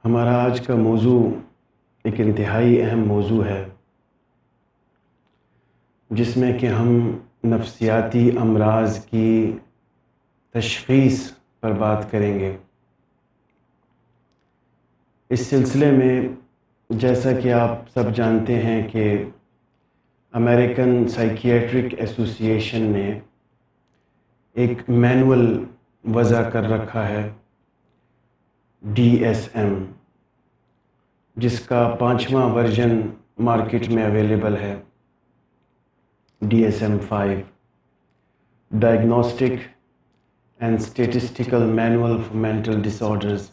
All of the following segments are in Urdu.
ہمارا آج کا موضوع ایک انتہائی اہم موضوع ہے، جس میں کہ ہم نفسیاتی امراض کی تشخیص پر بات کریں گے۔ اس سلسلے میں جیسا کہ آپ سب جانتے ہیں کہ امریکن سائیکیٹرک ایسوسی ایشن نے ایک مینول وضع کر رکھا ہے، DSM، جس کا 5واں ورژن مارکیٹ میں اویلیبل ہے، DSM-5، diagnostic and statistical manual for mental disorders,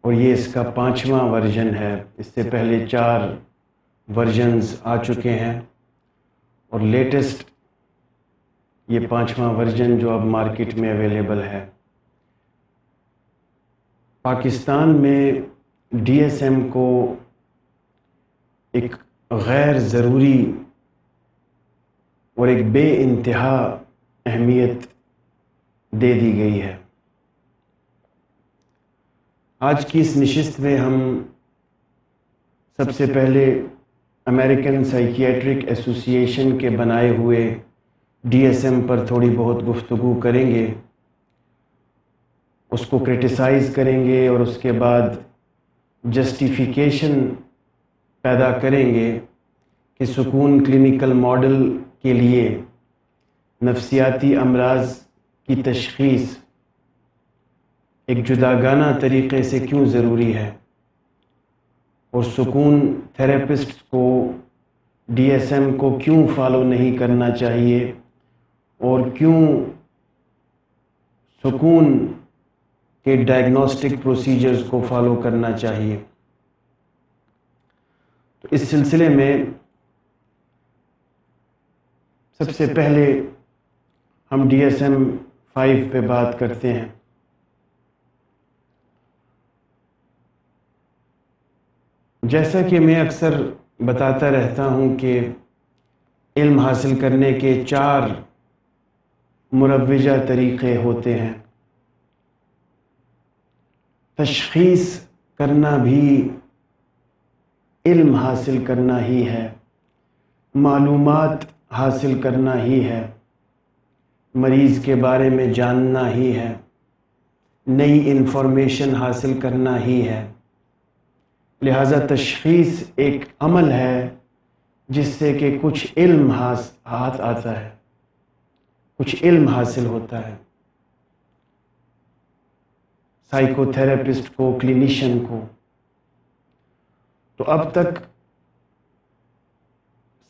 اور یہ اس کا 5واں ورژن ہے۔ اس سے پہلے 4 ورژنز آ چکے ہیں، اور لیٹسٹ یہ 5واں ورژن جو اب مارکیٹ میں اویلیبل ہے۔ پاکستان میں DSM کو ایک غیر ضروری اور ایک بے انتہا اہمیت دے دی گئی ہے۔ آج کی اس نشست میں ہم سب سے پہلے امریکن سائیکیٹرک ایسوسی ایشن کے بنائے ہوئے DSM پر تھوڑی بہت گفتگو کریں گے، اس کو کرٹیسائز کریں گے، اور اس کے بعد جسٹیفیکیشن پیدا کریں گے کہ سکون کلینیکل ماڈل کے لیے نفسیاتی امراض کی تشخیص ایک جداگانہ طریقے سے کیوں ضروری ہے، اور سکون تھراپسٹ کو DSM کو کیوں فالو نہیں کرنا چاہیے، اور کیوں سکون کے ڈائگنوسٹک پروسیجرز کو فالو کرنا چاہیے۔ تو اس سلسلے میں سب سے پہلے ہم DSM-5 پہ بات کرتے ہیں۔ جیسا کہ میں اکثر بتاتا رہتا ہوں کہ علم حاصل کرنے کے 4 مروجہ طریقے ہوتے ہیں۔ تشخیص کرنا بھی علم حاصل کرنا ہی ہے، معلومات حاصل کرنا ہی ہے، مریض کے بارے میں جاننا ہی ہے، نئی انفارمیشن حاصل کرنا ہی ہے۔ لہٰذا تشخیص ایک عمل ہے جس سے کہ کچھ علم ہاتھ آتا ہے، کچھ علم حاصل ہوتا ہے، سائیکو تھراپسٹ کو، کلینیشین کو۔ تو اب تک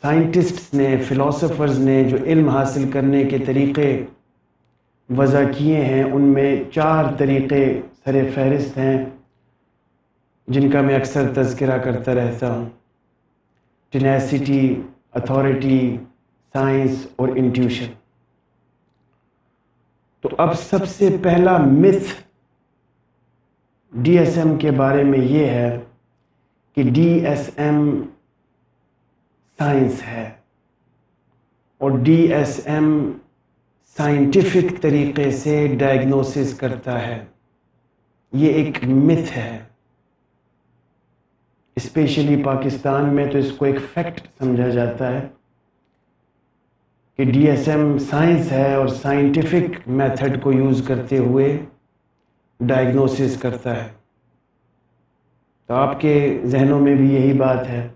سائنٹسٹس نے، فلاسفرز نے جو علم حاصل کرنے کے طریقے وضع کیے ہیں، ان میں 4 طریقے سر فہرست ہیں، جن کا میں اکثر تذکرہ کرتا رہتا ہوں: ٹینیسٹی، اتھارٹی، سائنس اور انٹیوشن۔ تو اب سب سے پہلا متھ DSM کے بارے میں یہ ہے کہ DSM سائنس ہے، اور DSM سائنٹیفک طریقے سے ڈائگنوسس کرتا ہے۔ یہ ایک متھ ہے، اسپیشلی پاکستان میں تو اس کو ایک فیکٹ سمجھا جاتا ہے کہ DSM سائنس ہے اور سائنٹیفک میتھڈ کو یوز کرتے ہوئے ڈائگنوسس کرتا ہے۔ تو آپ کے ذہنوں میں بھی یہی بات ہے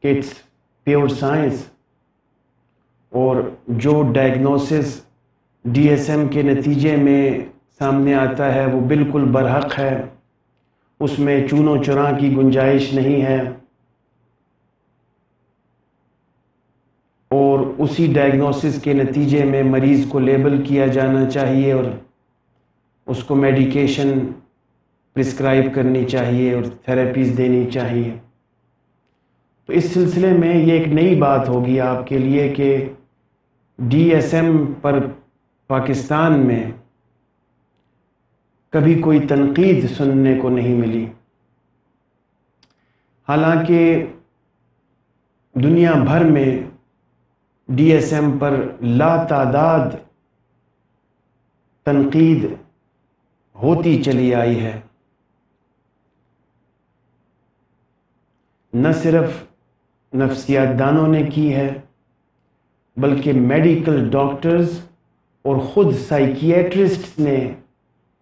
کہ اٹس پیور سائنس، اور جو ڈائگنوسس DSM کے نتیجے میں سامنے آتا ہے وہ بالکل برحق ہے، اس میں چون و چرا کی گنجائش نہیں ہے، اور اسی ڈائگنوسس کے نتیجے میں مریض کو لیبل کیا جانا چاہیے، اور اس کو میڈیکیشن پرسکرائب کرنی چاہیے اور تھراپیز دینی چاہیے۔ تو اس سلسلے میں یہ ایک نئی بات ہوگی آپ کے لیے کہ DSM پر پاکستان میں کبھی کوئی تنقید سننے کو نہیں ملی، حالانکہ دنیا بھر میں DSM پر لاتعداد تنقید ہوتی چلی آئی ہے۔ نہ صرف نفسیات دانوں نے کی ہے بلکہ میڈیکل ڈاکٹرز اور خود سائیکیٹرسٹ نے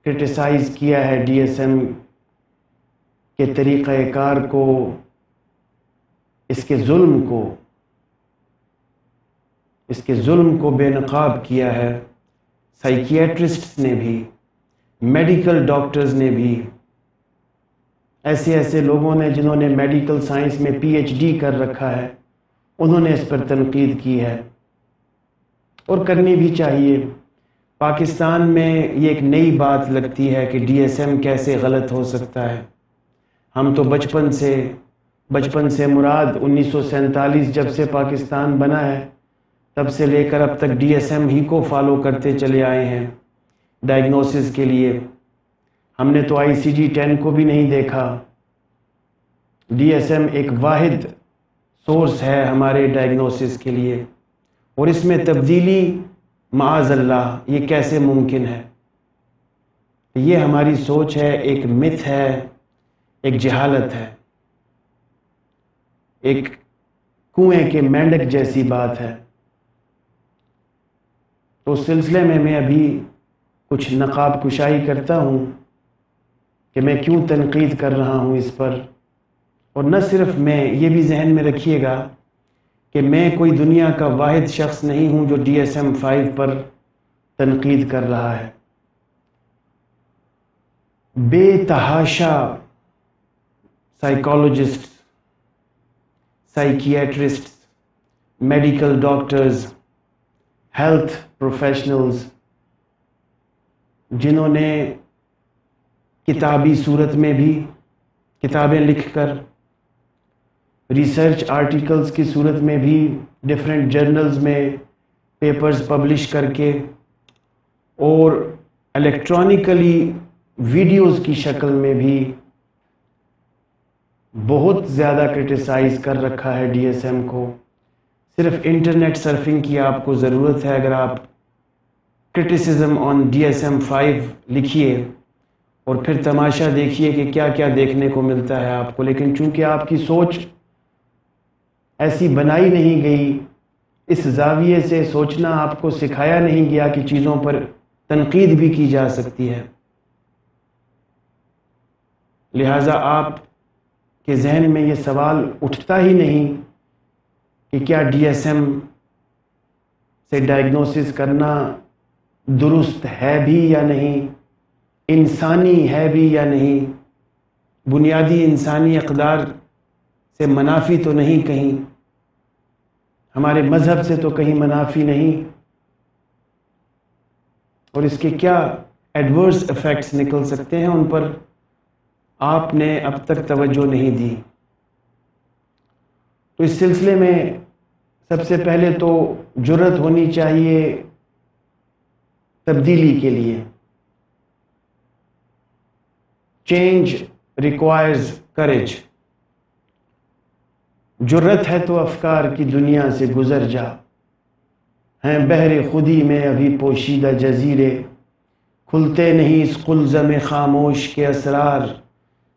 کرٹیسائز کیا ہے ڈی ایس ایم کے طریقہ کار کو، اس کے ظلم کو بے نقاب کیا ہے۔ سائیکیٹرسٹ نے بھی، میڈیکل ڈاکٹرز نے بھی، ایسے لوگوں نے جنہوں نے میڈیکل سائنس میں پی ایچ ڈی کر رکھا ہے، انہوں نے اس پر تنقید کی ہے اور کرنی بھی چاہیے۔ پاکستان میں یہ ایک نئی بات لگتی ہے کہ ڈی ایس ایم کیسے غلط ہو سکتا ہے۔ ہم تو بچپن سے مراد 1947 جب سے پاکستان بنا ہے تب سے لے کر اب تک ڈی ایس ایم ہی کو فالو کرتے چلے آئے ہیں ڈائگنوسس کے لیے۔ ہم نے تو ICD-10 کو بھی نہیں دیکھا۔ ڈی ایس ایم ایک واحد سورس ہے ہمارے ڈائگنوسس کے لیے، اور اس میں تبدیلی معاذ اللہ یہ کیسے ممکن ہے؟ یہ ہماری سوچ ہے، ایک متھ ہے، ایک جہالت ہے، ایک کنویں کے مینڈک جیسی بات ہے۔ تو اس سلسلے میں ابھی کچھ نقاب کشائی کرتا ہوں کہ میں کیوں تنقید کر رہا ہوں اس پر، اور نہ صرف میں، یہ بھی ذہن میں رکھیے گا کہ میں کوئی دنیا کا واحد شخص نہیں ہوں جو DSM-5 پر تنقید کر رہا ہے۔ بے تحاشا psychologist, psychiatrist, medical doctors, health professionals, جنہوں نے کتابی صورت میں بھی کتابیں لکھ کر، ریسرچ آرٹیکلز کی صورت میں بھی ڈیفرنٹ جرنلز میں پیپرز پبلش کر کے، اور الیکٹرانکلی ویڈیوز کی شکل میں بھی بہت زیادہ کرٹیسائز کر رکھا ہے ڈی ایس ایم کو۔ صرف انٹرنیٹ سرفنگ کی آپ کو ضرورت ہے، اگر آپ کرٹیسزم آن DSM-5 لکھیے اور پھر تماشا دیکھیے کہ کیا کیا دیکھنے کو ملتا ہے آپ کو۔ لیکن چونکہ آپ کی سوچ ایسی بنائی نہیں گئی، اس زاویے سے سوچنا آپ کو سکھایا نہیں گیا کہ چیزوں پر تنقید بھی کی جا سکتی ہے، لہٰذا آپ کے ذہن میں یہ سوال اٹھتا ہی نہیں کہ کیا DSM سے ڈائگنوسس کرنا درست ہے بھی یا نہیں، انسانی ہے بھی یا نہیں، بنیادی انسانی اقدار سے منافی تو نہیں، کہیں ہمارے مذہب سے تو کہیں منافی نہیں، اور اس کے کیا ایڈورس ایفیکٹس نکل سکتے ہیں، ان پر آپ نے اب تک توجہ نہیں دی۔ تو اس سلسلے میں سب سے پہلے تو جرأت ہونی چاہیے تبدیلی کے لیے۔ Change requires courage. جرأت ہے تو افکار کی دنیا سے گزر جا، ہیں بحر خودی میں ابھی پوشیدہ جزیرے، کھلتے نہیں اس قلزم خاموش کے اسرار،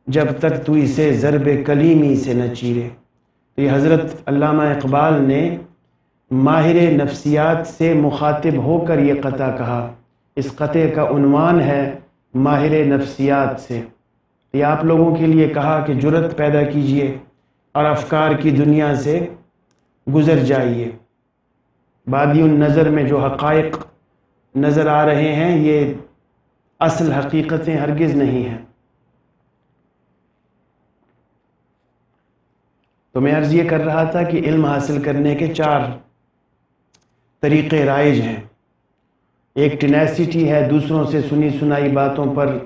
جب تک تو اسے ضرب کلیمی سے نہ چیرے۔ تو یہ حضرت علامہ اقبال نے ماہر نفسیات سے مخاطب ہو کر یہ قطعہ کہا۔ اس قطعے کا عنوان ہے ماہر نفسیات سے۔ یہ آپ لوگوں کے لیے کہا کہ جرأت پیدا کیجئے اور افکار کی دنیا سے گزر جائیے۔ بادی النظر میں جو حقائق نظر آ رہے ہیں یہ اصل حقیقتیں ہرگز نہیں ہیں۔ تو میں عرض یہ کر رہا تھا کہ علم حاصل کرنے کے 4 طریقے رائج ہیں۔ ایک ٹینیسٹی ہے، دوسروں سے سنی سنائی باتوں پر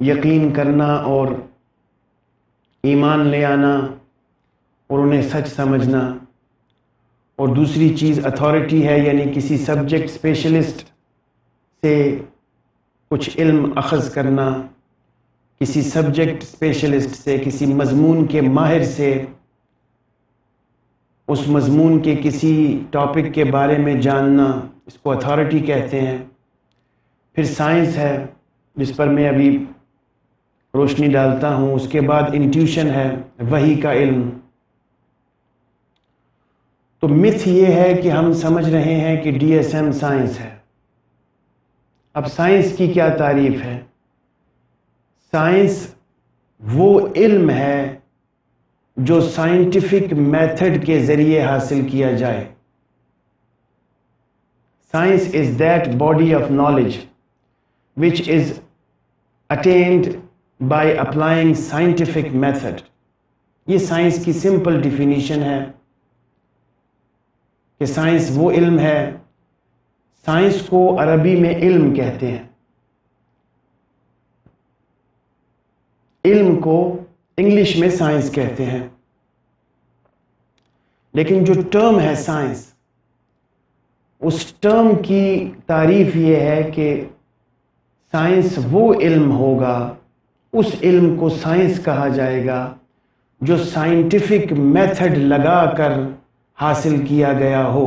یقین کرنا اور ایمان لے آنا اور انہیں سچ سمجھنا، اور دوسری چیز اتھارٹی ہے، یعنی کسی سبجیکٹ اسپیشلسٹ سے کچھ علم اخذ کرنا، کسی سبجیکٹ اسپیشلسٹ سے، کسی مضمون کے ماہر سے اس مضمون کے کسی ٹاپک کے بارے میں جاننا، اس کو اتھارٹی کہتے ہیں۔ پھر سائنس ہے، جس پر میں ابھی روشنی ڈالتا ہوں. اس کے بعد انٹیوشن ہے، وحی کا علم. تو متھ یہ ہے کہ ہم سمجھ رہے ہیں کہ ڈی ایس ایم سائنس ہے. اب سائنس کی کیا تعریف ہے؟ سائنس وہ علم ہے جو سائنٹیفک میتھڈ کے ذریعے حاصل کیا جائے. Science is that body of knowledge which is attained by applying scientific method. یہ سائنس کی سمپل ڈیفینیشن ہے کہ سائنس وہ علم ہے. سائنس کو عربی میں علم کہتے ہیں، علم کو انگلش میں سائنس کہتے ہیں. لیکن جو ٹرم ہے سائنس، اس ٹرم کی تعریف یہ ہے کہ سائنس وہ علم ہوگا، اس علم کو سائنس کہا جائے گا جو سائنٹیفک میتھڈ لگا کر حاصل کیا گیا ہو.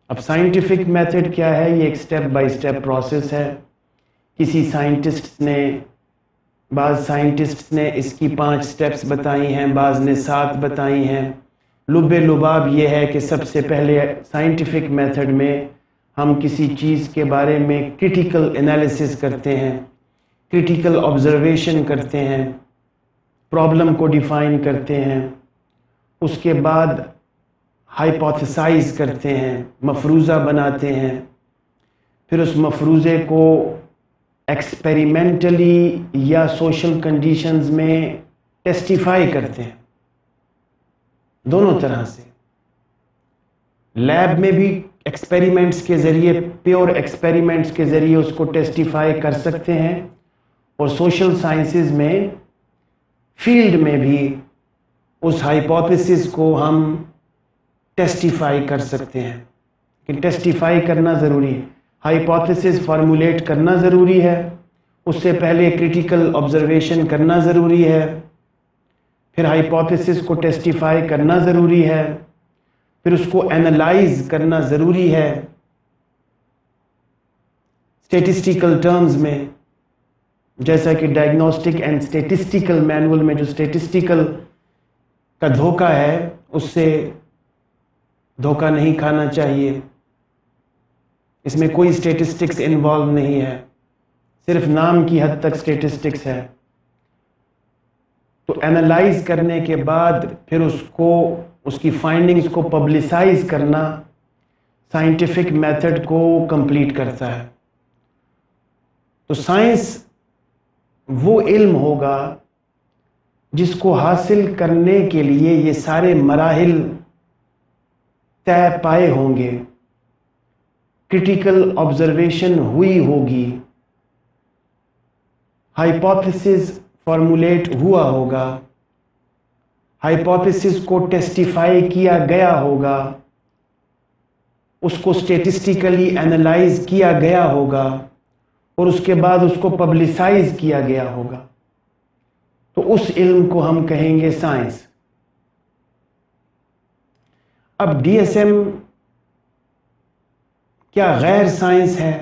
اب سائنٹیفک میتھڈ کیا ہے؟ یہ ایک سٹیپ بائی سٹیپ پروسیس ہے. بعض سائنٹسٹس نے اس کی 5 سٹیپس بتائی ہیں، بعض نے 7 بتائی ہیں. لب لباب یہ ہے کہ سب سے پہلے سائنٹیفک میتھڈ میں ہم کسی چیز کے بارے میں کرٹیکل انالیسس کرتے ہیں، کرٹیکل آبزرویشن کرتے ہیں، پرابلم کو ڈیفائن کرتے ہیں. اس کے بعد ہائپوتھیسائز کرتے ہیں، مفروضہ بناتے ہیں. پھر اس مفروضے کو ایکسپیریمنٹلی یا سوشل کنڈیشنز میں ٹیسٹیفائی کرتے ہیں. دونوں طرح سے، لیب میں بھی ایکسپیریمنٹس کے ذریعے، پیور ایکسپیریمنٹس کے ذریعے اس کو ٹیسٹیفائی کر سکتے ہیں، اور سوشل سائنسز میں فیلڈ میں بھی اس ہائپوتھیسس کو ہم ٹیسٹیفائی کر سکتے ہیں. کہ ٹیسٹیفائی کرنا ضروری ہے، ہائپوتھیسس فارمولیٹ کرنا ضروری ہے، اس سے پہلے کرٹیکل آبزرویشن کرنا ضروری ہے، پھر ہائپوتھیسس کو ٹیسٹیفائی کرنا ضروری ہے، پھر اس کو اینالائز کرنا ضروری ہے. اسٹیٹسٹیکل ٹرمز میں، جیسا کہ ڈائگنوسٹک اینڈ اسٹیٹسٹیکل مینول میں جو اسٹیٹسٹیکل کا دھوکہ ہے، اس سے دھوکہ نہیں کھانا چاہیے. اس میں کوئی اسٹیٹسٹکس انوالو نہیں ہے، صرف نام کی حد تک اسٹیٹسٹکس ہے. تو اینالائز کرنے کے بعد پھر اس کی فائنڈنگز کو پبلسائز کرنا سائنٹیفک میتھڈ کو کمپلیٹ کرتا ہے. تو سائنس وہ علم ہوگا جس کو حاصل کرنے کے لیے یہ سارے مراحل طے پائے ہوں گے. کرٹیکل آبزرویشن ہوئی ہوگی، ہائپوتھیسس فارمولیٹ ہوا ہوگا، ہائپوتھیسس کو ٹیسٹیفائی کیا گیا ہوگا، اس کو اسٹیٹسٹیکلی اینالائز کیا گیا ہوگا، اور اس کے بعد اس کو پبلسائز کیا گیا ہوگا. تو اس علم کو ہم کہیں گے سائنس. اب ڈی ایس ایم کیا غیر سائنس ہے؟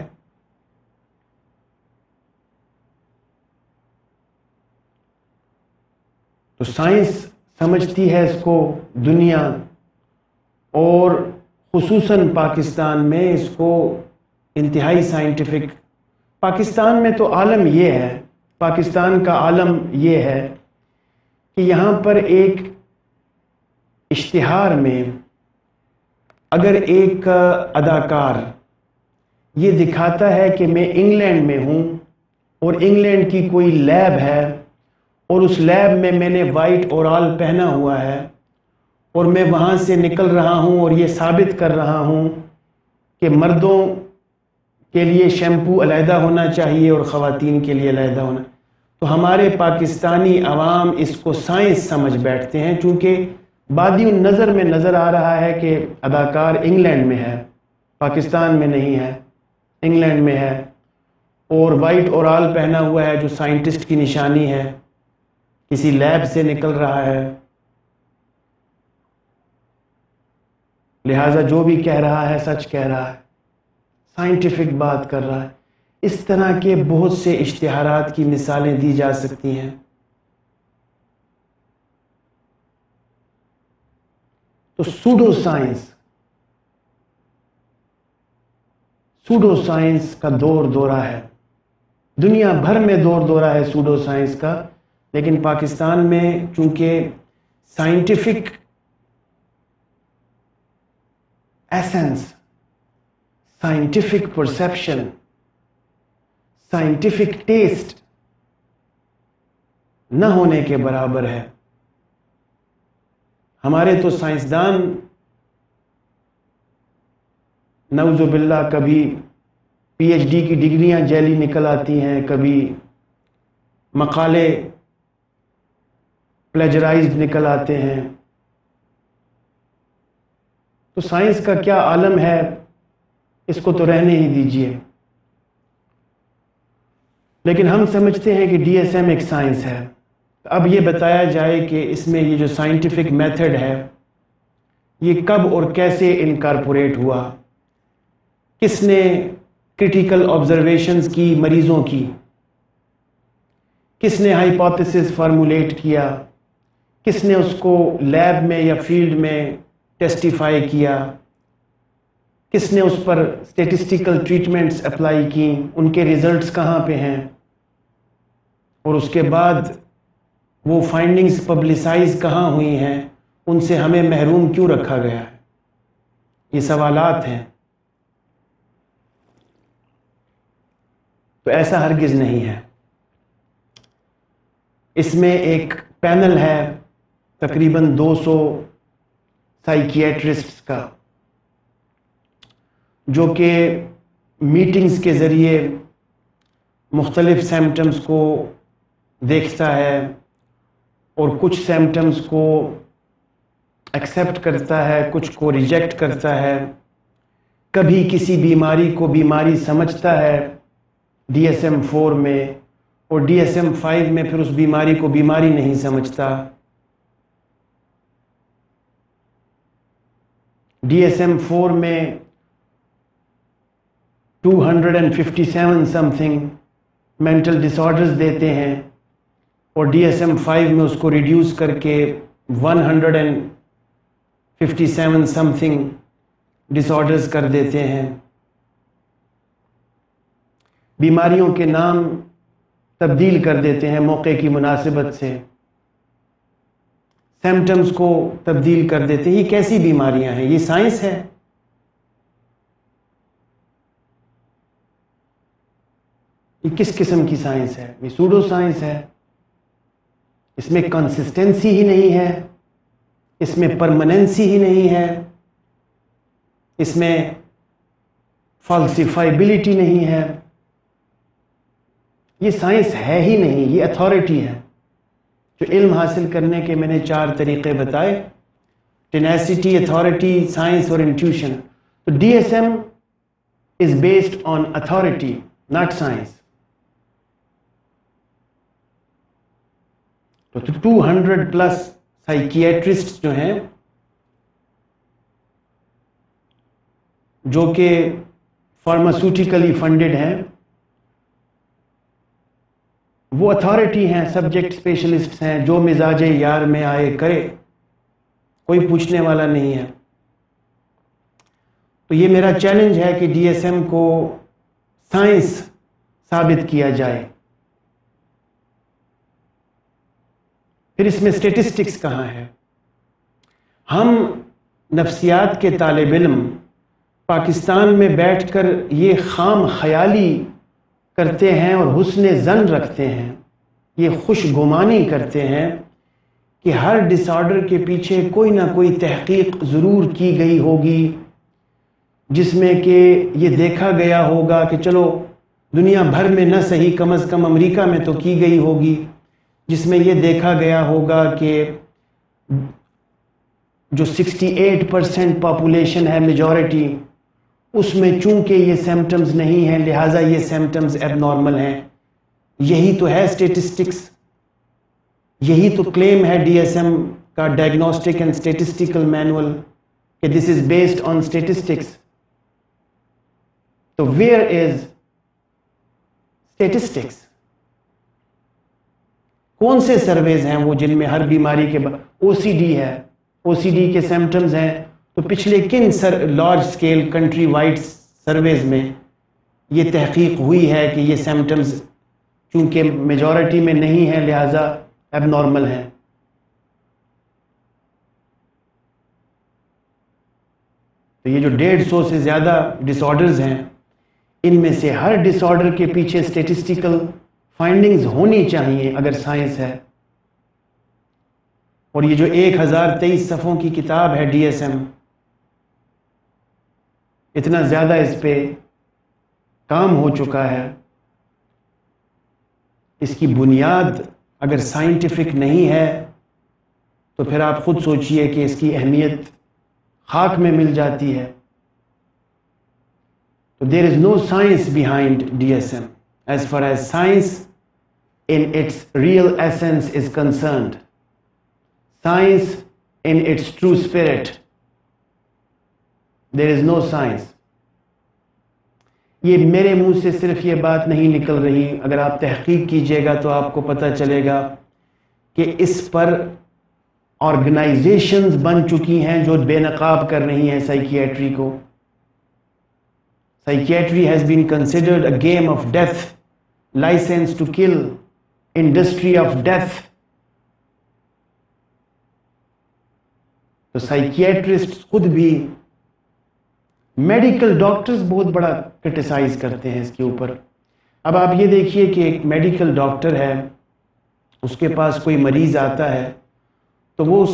تو سائنس سمجھتی ہے اس کو دنیا، اور خصوصاً پاکستان میں اس کو انتہائی سائنٹیفک. پاکستان میں تو عالم یہ ہے، پاکستان کا عالم یہ ہے کہ یہاں پر ایک اشتہار میں اگر ایک اداکار یہ دکھاتا ہے کہ میں انگلینڈ میں ہوں، اور انگلینڈ کی کوئی لیب ہے، اور اس لیب میں نے وائٹ اورال پہنا ہوا ہے، اور میں وہاں سے نکل رہا ہوں اور یہ ثابت کر رہا ہوں کہ مردوں کے لیے شیمپو علیحدہ ہونا چاہیے اور خواتین کے لیے علیحدہ ہونا، تو ہمارے پاکستانی عوام اس کو سائنس سمجھ بیٹھتے ہیں. چونکہ بادی النظر میں نظر آ رہا ہے کہ اداکار انگلینڈ میں ہے، پاکستان میں نہیں ہے، انگلینڈ میں ہے، اور وائٹ اورال پہنا ہوا ہے جو سائنٹسٹ کی نشانی ہے، کسی لیب سے نکل رہا ہے. لہٰذا جو بھی کہہ رہا ہے سچ کہہ رہا ہے، سائنٹیفک بات کر رہا ہے. اس طرح کے بہت سے اشتہارات کی مثالیں دی جا سکتی ہیں. تو سوڈو سائنس کا دورہ ہے. دنیا بھر میں دورہ ہے سوڈو سائنس کا، لیکن پاکستان میں چونکہ scientific essence, scientific perception, scientific test نہ ہونے کے برابر ہے. ہمارے تو سائنسدان نعوذ باللہ کبھی پی ایچ ڈی کی ڈگریاں جعلی نکل آتی ہیں، کبھی مقالے پلیجرائزڈ نکل آتے ہیں. تو سائنس کا کیا عالم ہے، اس کو تو رہنے ہی دیجئے. لیکن ہم سمجھتے ہیں کہ ڈی ایس ایم ایک سائنس ہے. اب یہ بتایا جائے کہ اس میں یہ جو سائنٹیفک میتھڈ ہے یہ کب اور کیسے انکارپوریٹ ہوا، کس نے کرٹیکل آبزرویشنز کی مریضوں کی، کس نے ہائپوتھیسس فارمولیٹ کیا، کس نے اس کو لیب میں یا فیلڈ میں ٹیسٹیفائی کیا، کس نے اس پر اسٹیٹسٹیکل ٹریٹمنٹس اپلائی کی، ان کے ریزلٹس کہاں پہ ہیں، اور اس کے بعد وہ فائنڈنگز پبلسائز کہاں ہوئی ہیں، ان سے ہمیں محروم کیوں رکھا گیا ہے. یہ سوالات ہیں. تو ایسا ہرگز نہیں ہے. اس میں ایک پینل ہے تقریباً 200 سائیکیٹرسٹس کا، جو کہ میٹنگز کے ذریعے مختلف سمپٹمز کو دیکھتا ہے اور کچھ سمپٹمز کو ایکسیپٹ کرتا ہے، کچھ کو ریجیکٹ کرتا ہے. کبھی کسی بیماری کو بیماری سمجھتا ہے ڈی ایس ایم 4 میں، اور ڈی ایس ایم 5 میں پھر اس بیماری کو بیماری نہیں سمجھتا. ڈی ایس ایم 4 میں 257 سم تھنگ مینٹل ڈس آرڈرز دیتے ہیں، اور ڈی ایس ایم 5 میں اس کو ریڈیوس کر کے 157 سم تھنگ ڈس آرڈرز کر دیتے ہیں. بیماریوں کے نام تبدیل کر دیتے ہیں موقع کی مناسبت سے، سمپٹمز کو تبدیل کر دیتے ہیں. یہ کیسی بیماریاں ہیں؟ یہ سائنس ہے؟ یہ کس قسم کی سائنس ہے؟ یہ سوڈو سائنس ہے. اس میں کنسسٹنسی ہی نہیں ہے، اس میں پرماننسی ہی نہیں ہے، اس میں فالسیفائبلٹی نہیں ہے. یہ سائنس ہے ہی نہیں، یہ اتھارٹی ہے. جو علم حاصل کرنے کے میں نے 4 طریقے بتائے، ٹینیسٹی، اتھارٹی، سائنس اور انٹیوشن. تو D S M is based on authority not science. تو 200 پلس سائیکیٹرسٹ جو ہیں، جو کہ فارماسیوٹیکلی فنڈڈ ہیں، وہ اتھارٹی ہیں، سبجیکٹ اسپیشلسٹ ہیں. جو مزاج یار میں آئے کرے، کوئی پوچھنے والا نہیں ہے. تو یہ میرا چیلنج ہے کہ ڈی ایس ایم کو سائنس ثابت کیا جائے. پھر اس میں اسٹیٹسٹکس کہاں ہے؟ ہم نفسیات کے طالب علم پاکستان میں بیٹھ کر یہ خام خیالی کرتے ہیں اور حسن ظن رکھتے ہیں، یہ خوش گمانی کرتے ہیں کہ ہر ڈس آرڈر کے پیچھے کوئی نہ کوئی تحقیق ضرور کی گئی ہوگی، جس میں کہ یہ دیکھا گیا ہوگا کہ چلو دنیا بھر میں نہ صحیح کم از کم امریکہ میں تو کی گئی ہوگی، جس میں یہ دیکھا گیا ہوگا کہ جو 68% پاپولیشن ہے میجورٹی، اس میں چونکہ یہ سمپٹمز نہیں ہیں لہٰذا یہ سمپٹمز ایب نارمل ہیں. یہی تو ہے اسٹیٹسٹکس، یہی تو کلیم ہے ڈی ایس ایم کا ڈائگنوسٹک اینڈ اسٹیٹسٹیکل مینول کہ دس از بیسڈ آن اسٹیٹسٹکس. تو ویئر از اسٹیٹسٹکس. کون سے سرویز ہیں وہ جن میں ہر بیماری کے او سی ڈی ہے, او سی ڈی کے سمپٹمز ہیں, تو پچھلے کن large scale country wide surveys میں یہ تحقیق ہوئی ہے کہ یہ سمپٹمز چونکہ میجورٹی میں نہیں ہیں لہٰذا ایب نارمل ہیں. تو یہ جو 150 سے زیادہ ڈس آرڈرز ہیں, ان میں سے ہر ڈس آرڈر کے پیچھے اسٹیٹسٹیکل فائنڈنگز ہونی چاہیے اگر سائنس ہے. اور یہ جو 1023 صفحوں کی کتاب ہے DSM, اتنا زیادہ اس پہ کام ہو چکا ہے, اس کی بنیاد اگر سائنٹیفک نہیں ہے تو پھر آپ خود سوچئے کہ اس کی اہمیت خاک میں مل جاتی ہے. تو there is no science behind DSM as far as science in its real essence is concerned. Science in its true spirit. There is no science. یہ میرے منہ سے صرف یہ بات نہیں نکل رہی, اگر آپ تحقیق کیجئے گا تو آپ کو پتہ چلے گا کہ اس پر آرگنائزیشنز بن چکی ہیں جو بے نقاب کر رہی ہیں سائیکیٹری کو. Psychiatry has been considered a game of death, license to kill, industry of death. تو سائیکیٹرسٹ خود بھی, میڈیکل ڈاکٹرز بہت بڑا کرٹیسائز کرتے ہیں اس کے اوپر. اب آپ یہ دیکھیے کہ ایک میڈیکل ڈاکٹر ہے, اس کے پاس کوئی مریض آتا ہے تو وہ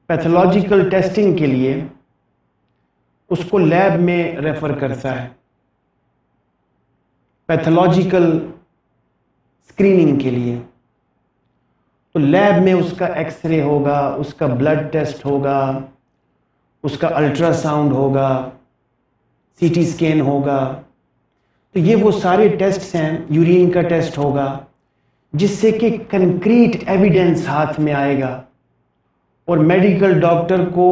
پیتھولوجیکل ٹیسٹنگ کے لیے اس کو لیب میں ریفر کرتا ہے, پیتھولوجیکل اسکریننگ کے لیے. تو لیب میں اس کا ایکس رے ہوگا, اس کا بلڈ ٹیسٹ ہوگا, اس کا الٹرا ساؤنڈ ہوگا, سی ٹی اسکین ہوگا. تو یہ وہ سارے ٹیسٹس ہیں, یورین کا ٹیسٹ ہوگا, جس سے کہ کنکریٹ ایویڈنس ہاتھ میں آئے گا اور میڈیکل ڈاکٹر کو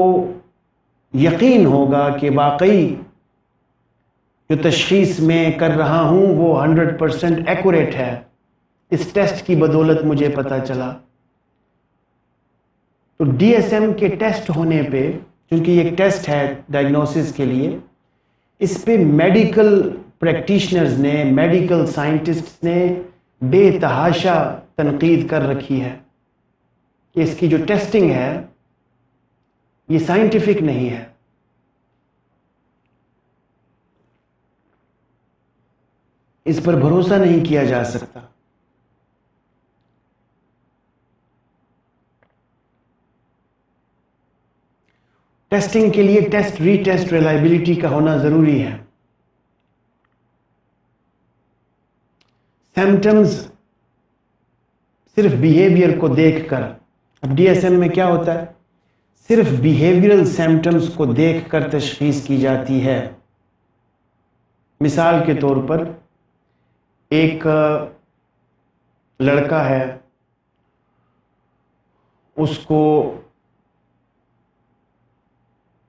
یقین ہوگا کہ واقعی جو تشخیص میں کر رہا ہوں وہ 100% ایکوریٹ ہے, اس ٹیسٹ کی بدولت مجھے پتہ چلا. تو DSM کے ٹیسٹ ہونے پہ, کیونکہ یہ ایک ٹیسٹ ہے ڈائگنوسس کے لیے, اس پہ میڈیکل پریکٹیشنرز نے, میڈیکل سائنٹسٹس نے بے تحاشا تنقید کر رکھی ہے کہ اس کی جو ٹیسٹنگ ہے یہ سائنٹیفک نہیں ہے. اس پر بھروسہ نہیں کیا جا سکتا. ٹیسٹنگ کے لیے ٹیسٹ ری ٹیسٹ ریلائبلٹی کا ہونا ضروری ہے. سمپٹمز صرف بیہیویئر کو دیکھ کر, اب DSM میں کیا ہوتا ہے, صرف بیہیویئرل سمپٹمز کو دیکھ کر تشخیص کی جاتی ہے. مثال کے طور پر ایک لڑکا ہے, اس کو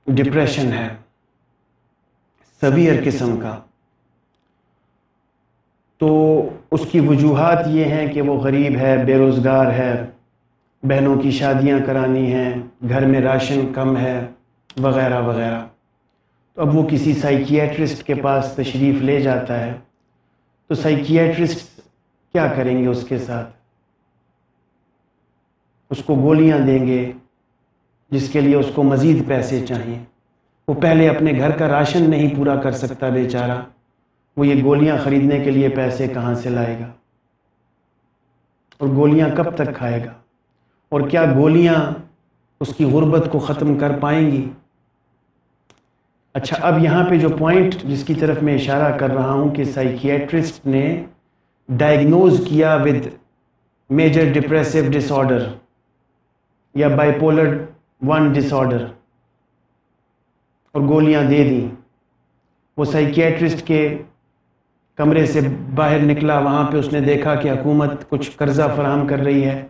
ڈپریشن ہے سیویئر قسم کا, تو اس کی وجوہات یہ ہیں کہ وہ غریب ہے, بے روزگار ہے, بہنوں کی شادیاں کرانی ہیں, گھر میں راشن کم ہے, وغیرہ وغیرہ. تو اب وہ کسی سائیکیٹرسٹ کے پاس تشریف لے جاتا ہے, تو سائیکیٹرسٹ کیا کریں گے اس کے ساتھ؟ اس کو گولیاں دیں گے جس کے لیے اس کو مزید پیسے چاہیے. وہ پہلے اپنے گھر کا راشن نہیں پورا کر سکتا بیچارہ, وہ یہ گولیاں خریدنے کے لیے پیسے کہاں سے لائے گا؟ اور گولیاں کب تک کھائے گا؟ اور کیا گولیاں اس کی غربت کو ختم کر پائیں گی؟ اچھا, اب یہاں پہ جو پوائنٹ جس کی طرف میں اشارہ کر رہا ہوں کہ سائیکیٹرسٹ نے ڈائگنوز کیا with major depressive disorder یا بائیپولر 1 ڈس آرڈر اور گولیاں دے دیں. وہ سائیکیٹرسٹ کے کمرے سے باہر نکلا, وہاں پہ اس نے دیکھا کہ حکومت کچھ قرضہ فراہم کر رہی ہے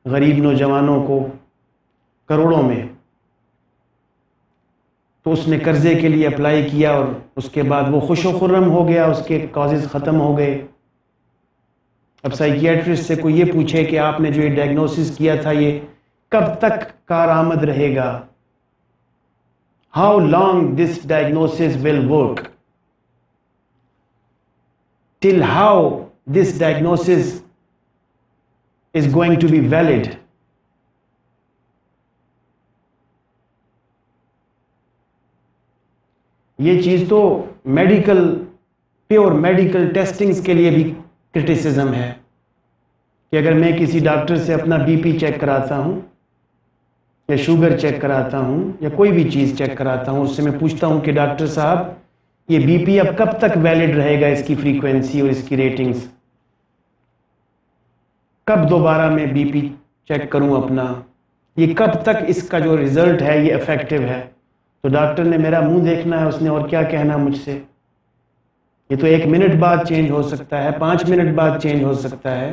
غریب نوجوانوں کو کروڑوں میں. تو اس نے قرضے کے لیے اپلائی کیا اور اس کے بعد وہ خوش و خرم ہو گیا، اس کے کازز ختم ہو گئے۔ اب سائیکیٹرسٹ سے کوئی یہ پوچھے کہ آپ نے جو یہ ڈائگنوسس کیا تھا یہ کب تک کارآمد رہے گا؟ How long this diagnosis will work? till how this diagnosis is going to be valid. یہ چیز تو میڈیکل پیور میڈیکل ٹیسٹنگز کے لیے بھی کرٹیسزم ہے کہ اگر میں کسی ڈاکٹر سے اپنا بی پی چیک کراتا ہوں یا شوگر چیک کراتا ہوں یا کوئی بھی چیز چیک کراتا ہوں، اس سے میں پوچھتا ہوں کہ ڈاکٹر صاحب یہ بی پی اب کب تک ویلڈ رہے گا، اس کی فریکوینسی اور اس کی ریٹنگز، کب دوبارہ میں بی پی چیک کروں اپنا، یہ کب تک اس کا جو ریزلٹ ہے یہ افیکٹو ہے؟ تو ڈاکٹر نے میرا منہ دیکھنا ہے، اس نے اور کیا کہنا مجھ سے؟ یہ تو 1 منٹ بعد چینج ہو سکتا ہے، 5 منٹ بعد چینج ہو سکتا ہے،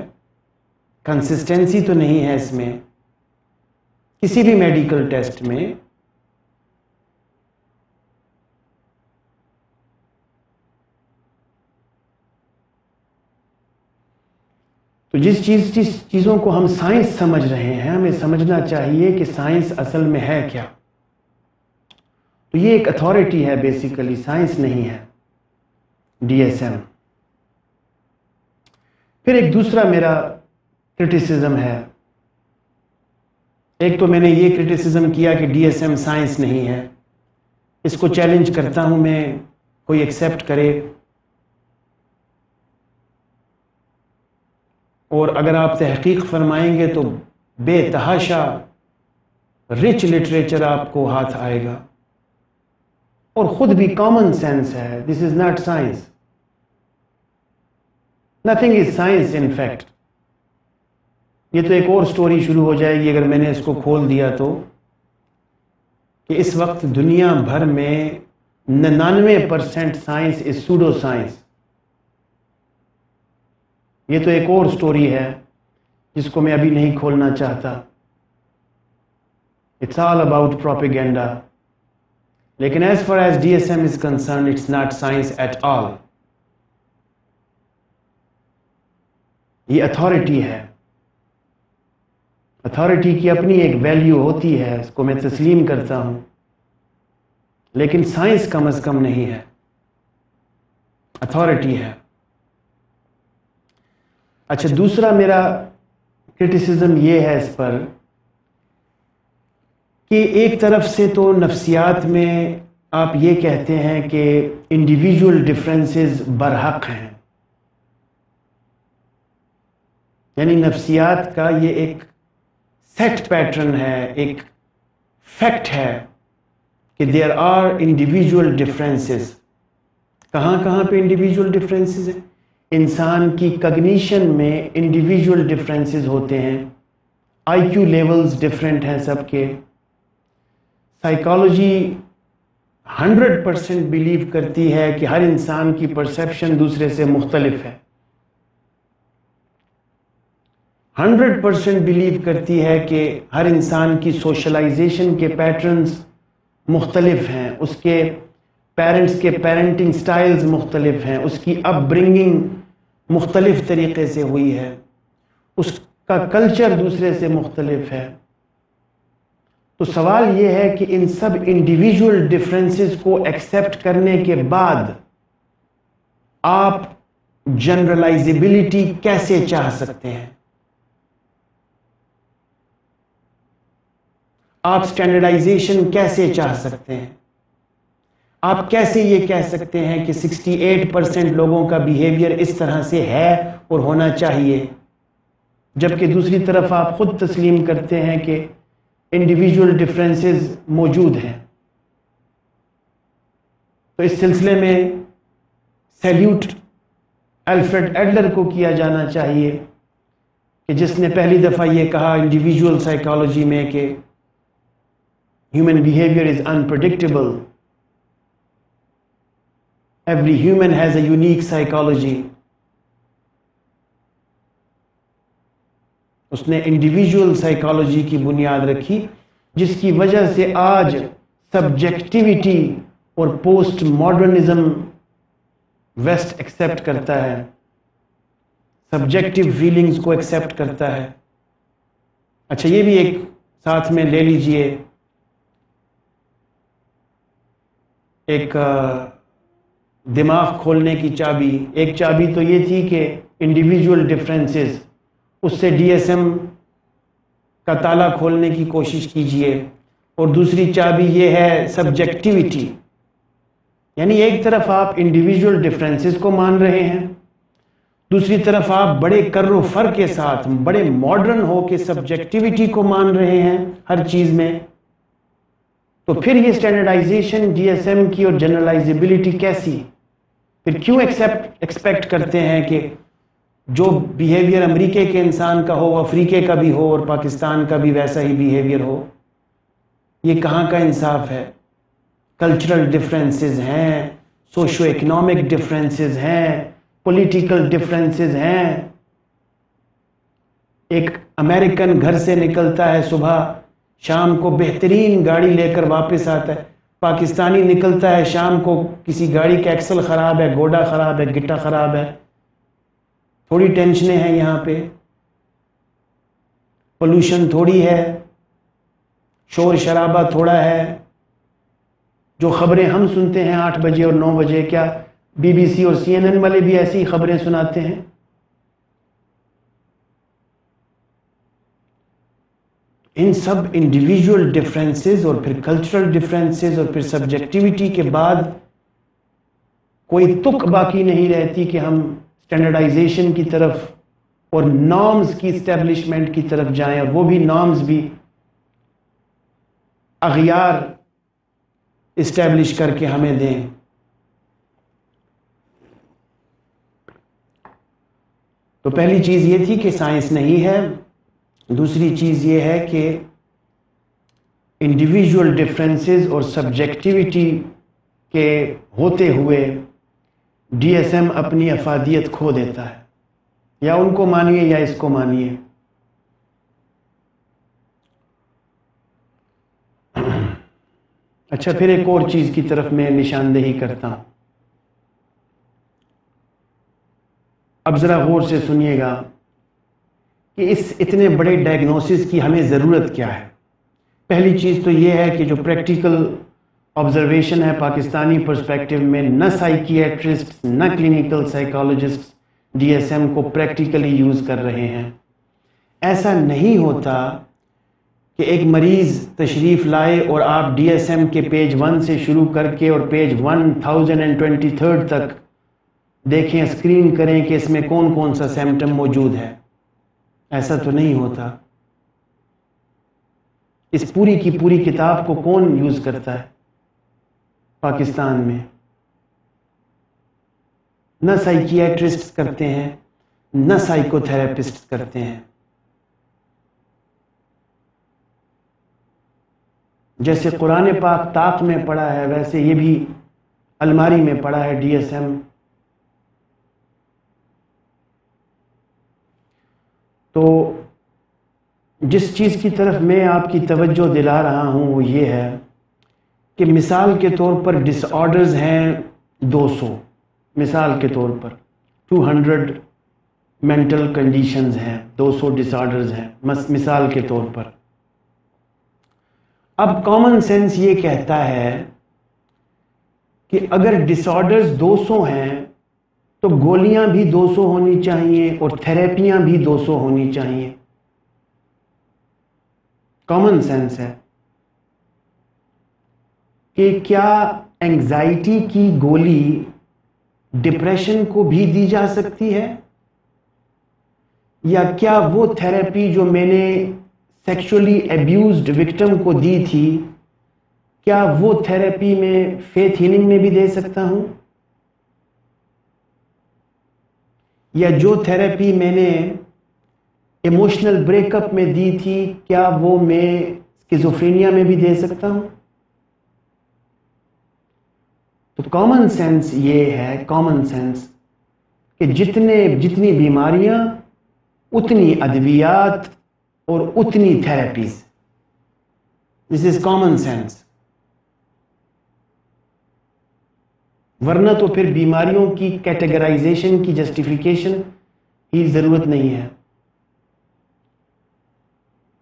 کنسسٹنسی تو نہیں ہے اس میں کسی بھی میڈیکل ٹیسٹ میں۔ تو جس چیزوں کو ہم سائنس سمجھ رہے ہیں، ہمیں سمجھنا چاہیے کہ سائنس اصل میں ہے کیا۔ تو یہ ایک اتھارٹی ہے، بیسیکلی سائنس نہیں ہے، ڈی ایس ایم۔ پھر ایک دوسرا میرا کرٹیسزم ہے، ایک تو میں نے یہ کرٹیسزم کیا کہ ڈی ایس ایم سائنس نہیں ہے، اس کو چیلنج کرتا ہوں میں، کوئی ایکسیپٹ کرے، اور اگر آپ تحقیق فرمائیں گے تو بے تحاشا رچ لٹریچر آپ کو ہاتھ آئے گا، اور خود بھی کامن سینس ہے، this is not science, nothing is science in fact. یہ تو ایک اور سٹوری شروع ہو جائے گی اگر میں نے اس کو کھول دیا تو، کہ اس وقت دنیا بھر میں 99% سائنس از سوڈو سائنس۔ یہ تو ایک اور سٹوری ہے جس کو میں ابھی نہیں کھولنا چاہتا، اٹس آل اباؤٹ پروپیگینڈا، لیکن as far as D S M is concern it's not science at all. یہ اتھارٹی ہے، اتھارٹی کی اپنی ایک ویلیو ہوتی ہے، اس کو میں تسلیم کرتا ہوں، لیکن سائنس کم از کم نہیں ہے، اتھارٹی ہے۔ اچھا، دوسرا میرا کرٹیسزم یہ ہے اس پر کہ ایک طرف سے تو نفسیات میں آپ یہ کہتے ہیں کہ انڈیویجول ڈفرینسز برحق ہیں، یعنی نفسیات کا یہ ایک سیٹ پیٹرن ہے، ایک فیکٹ ہے کہ دیر آر انڈیویجول ڈفرینسز۔ کہاں کہاں پہ انڈیویجول ڈفرینسز ہیں؟ انسان کی کگنیشن میں انڈیویجول ڈفرینسز ہوتے ہیں، آئی کیو لیولز ڈفرینٹ ہیں سب کے۔ سائیکالوجی 100% بلیو کرتی ہے کہ ہر انسان کی پرسیپشن دوسرے سے مختلف ہے، 100% بلیو کرتی ہے کہ ہر انسان کی سوشلائزیشن کے پیٹرنز مختلف ہیں، اس کے پیرنٹس کے پیرنٹنگ سٹائلز مختلف ہیں، اس کی اپ برنگنگ مختلف طریقے سے ہوئی ہے، اس کا کلچر دوسرے سے مختلف ہے۔ تو سوال یہ ہے کہ ان سب انڈیویجول ڈفرینسز کو ایکسیپٹ کرنے کے بعد آپ جنرلائزیبلٹی کیسے چاہ سکتے ہیں؟ آپ اسٹینڈرڈائزیشن کیسے چاہ سکتے ہیں؟ آپ کیسے یہ کہہ سکتے ہیں کہ 68% لوگوں کا بیہیویئر اس طرح سے ہے اور ہونا چاہیے، جبکہ دوسری طرف آپ خود تسلیم کرتے ہیں کہ انڈیویجول ڈفرینسز موجود ہیں؟ تو اس سلسلے میں سیلیوٹ الفریڈ ایڈلر کو کیا جانا چاہیے کہ جس نے پہلی دفعہ یہ کہا انڈیویجول سائیکالوجی میں کہ human behavior is unpredictable. Every human has a unique psychology. اس نے انڈیویجول سائیکالوجی کی بنیاد رکھی، جس کی وجہ سے آج سبجیکٹیوٹی اور پوسٹ ماڈرنزم ویسٹ ایکسیپٹ کرتا ہے، سبجیکٹیو فیلنگز کو ایکسیپٹ کرتا ہے. اچھا یہ بھی ایک ساتھ میں لے لیجئے، ایک دماغ کھولنے کی چابی. ایک چابی تو یہ تھی کہ انڈیویجول ڈفرینسز، اس سے ڈی ایس ایم کا تالا کھولنے کی کوشش کیجئے. اور دوسری چابی یہ ہے سبجیکٹیوٹی، یعنی ایک طرف آپ انڈیویجول ڈفرینسز کو مان رہے ہیں، دوسری طرف آپ بڑے کر و فر کے ساتھ بڑے ماڈرن ہو کے سبجیکٹیوٹی کو مان رہے ہیں ہر چیز میں. تو پھر یہ اسٹینڈرڈائزیشن ڈی ایس ایم کی اور جنرلائزیبلٹی کیسی؟ پھر کیوں ایکسپیکٹ کرتے ہیں کہ جو بیہیویئر امریکہ کے انسان کا ہو افریقے کا بھی ہو اور پاکستان کا بھی ویسا ہی بیہیویئر ہو؟ یہ کہاں کا انصاف ہے؟ کلچرل ڈفرینسز ہیں، سوشو اکنامک ڈفرینسز ہیں، پولیٹیکل ڈفرینسز ہیں. ایک امریکن گھر سے نکلتا ہے صبح، شام کو بہترین گاڑی لے کر واپس آتا ہے. پاکستانی نکلتا ہے شام کو، کسی گاڑی کا ایکسل خراب ہے، گوڈا خراب ہے، گٹا خراب ہے. تھوڑی ٹینشنیں ہیں یہاں پہ، پولوشن تھوڑی ہے، شور شرابہ تھوڑا ہے. جو خبریں ہم سنتے ہیں 8 بجے اور 9 بجے، کیا بی بی سی اور سی این این والے بھی ایسی خبریں سناتے ہیں؟ ان سب انڈیویجول ڈفرینسز اور پھر کلچرل ڈفرینسز اور پھر سبجیکٹیوٹی کے بعد کوئی تک باقی نہیں رہتی کہ ہم اسٹینڈرڈائزیشن کی طرف اور نارمز کی اسٹیبلشمنٹ کی طرف جائیں، اور وہ بھی نارمز بھی اغیار اسٹیبلش کر کے ہمیں دیں. تو پہلی چیز یہ تھی کہ سائنس نہیں ہے. دوسری چیز یہ ہے کہ انڈیویجول ڈفرینسز اور سبجیکٹیوٹی کے ہوتے ہوئے ڈی ایس ایم اپنی افادیت کھو دیتا ہے. یا ان کو مانیے یا اس کو مانیے. اچھا پھر ایک اور چیز کی طرف میں نشاندہی کرتا ہوں. اب ذرا غور سے سنیے گا کہ اس اتنے بڑے ڈائگنوسس کی ہمیں ضرورت کیا ہے. پہلی چیز تو یہ ہے کہ جو پریکٹیکل آبزرویشن ہے پاکستانی پرسپیکٹیو میں، نہ سائیکیٹرسٹ نہ clinical psychologist D S M کو پریکٹیکلی یوز کر رہے ہیں. ایسا نہیں ہوتا کہ ایک مریض تشریف لائے اور آپ ڈی ایس ایم کے پیج 1 سے شروع کر کے اور پیج 1023 تک دیکھیں، اسکرین کریں کہ اس میں کون کون سا سمپٹم موجود ہے. ایسا تو نہیں ہوتا. اس پوری کی پوری کتاب کو کون یوز کرتا ہے پاکستان میں؟ نہ سائیکیٹرسٹ کرتے ہیں، نہ سائیکو تھراپسٹ کرتے ہیں. جیسے قرآن پاک طاق میں پڑا ہے، ویسے یہ بھی الماری میں پڑا ہے ڈی ایس ایم. تو جس چیز کی طرف میں آپ کی توجہ دلا رہا ہوں وہ یہ ہے کہ مثال کے طور پر ڈس آرڈرز ہیں 200، مثال کے طور پر 200 مینٹل کنڈیشنز ہیں، 200 ڈس آرڈرز ہیں مثال کے طور پر. اب کامن سینس یہ کہتا ہے کہ اگر ڈس آرڈرز 200 ہیں تو گولیاں بھی 200 ہونی چاہیے اور تھراپیاں بھی 200 ہونی چاہیے. کامن سینس ہے کہ کیا اینگزائٹی کی گولی ڈپریشن کو بھی دی جا سکتی ہے، یا کیا وہ تھراپی جو میں نے سیکشولی ایبیوزڈ وکٹم کو دی تھی، کیا وہ تھراپی میں فیتھ ہیلنگ میں بھی دے سکتا ہوں، یا جو تھراپی میں نے ایموشنل بریک اپ میں دی تھی کیا وہ میں اسکیزوفرینیا میں بھی دے سکتا ہوں؟ تو کامن سینس یہ ہے، کامن سینس کہ جتنی بیماریاں اتنی ادویات اور اتنی therapies. This is common sense. ورنہ تو پھر بیماریوں کی کیٹیگرائزیشن کی جسٹیفیکیشن ہی ضرورت نہیں ہے،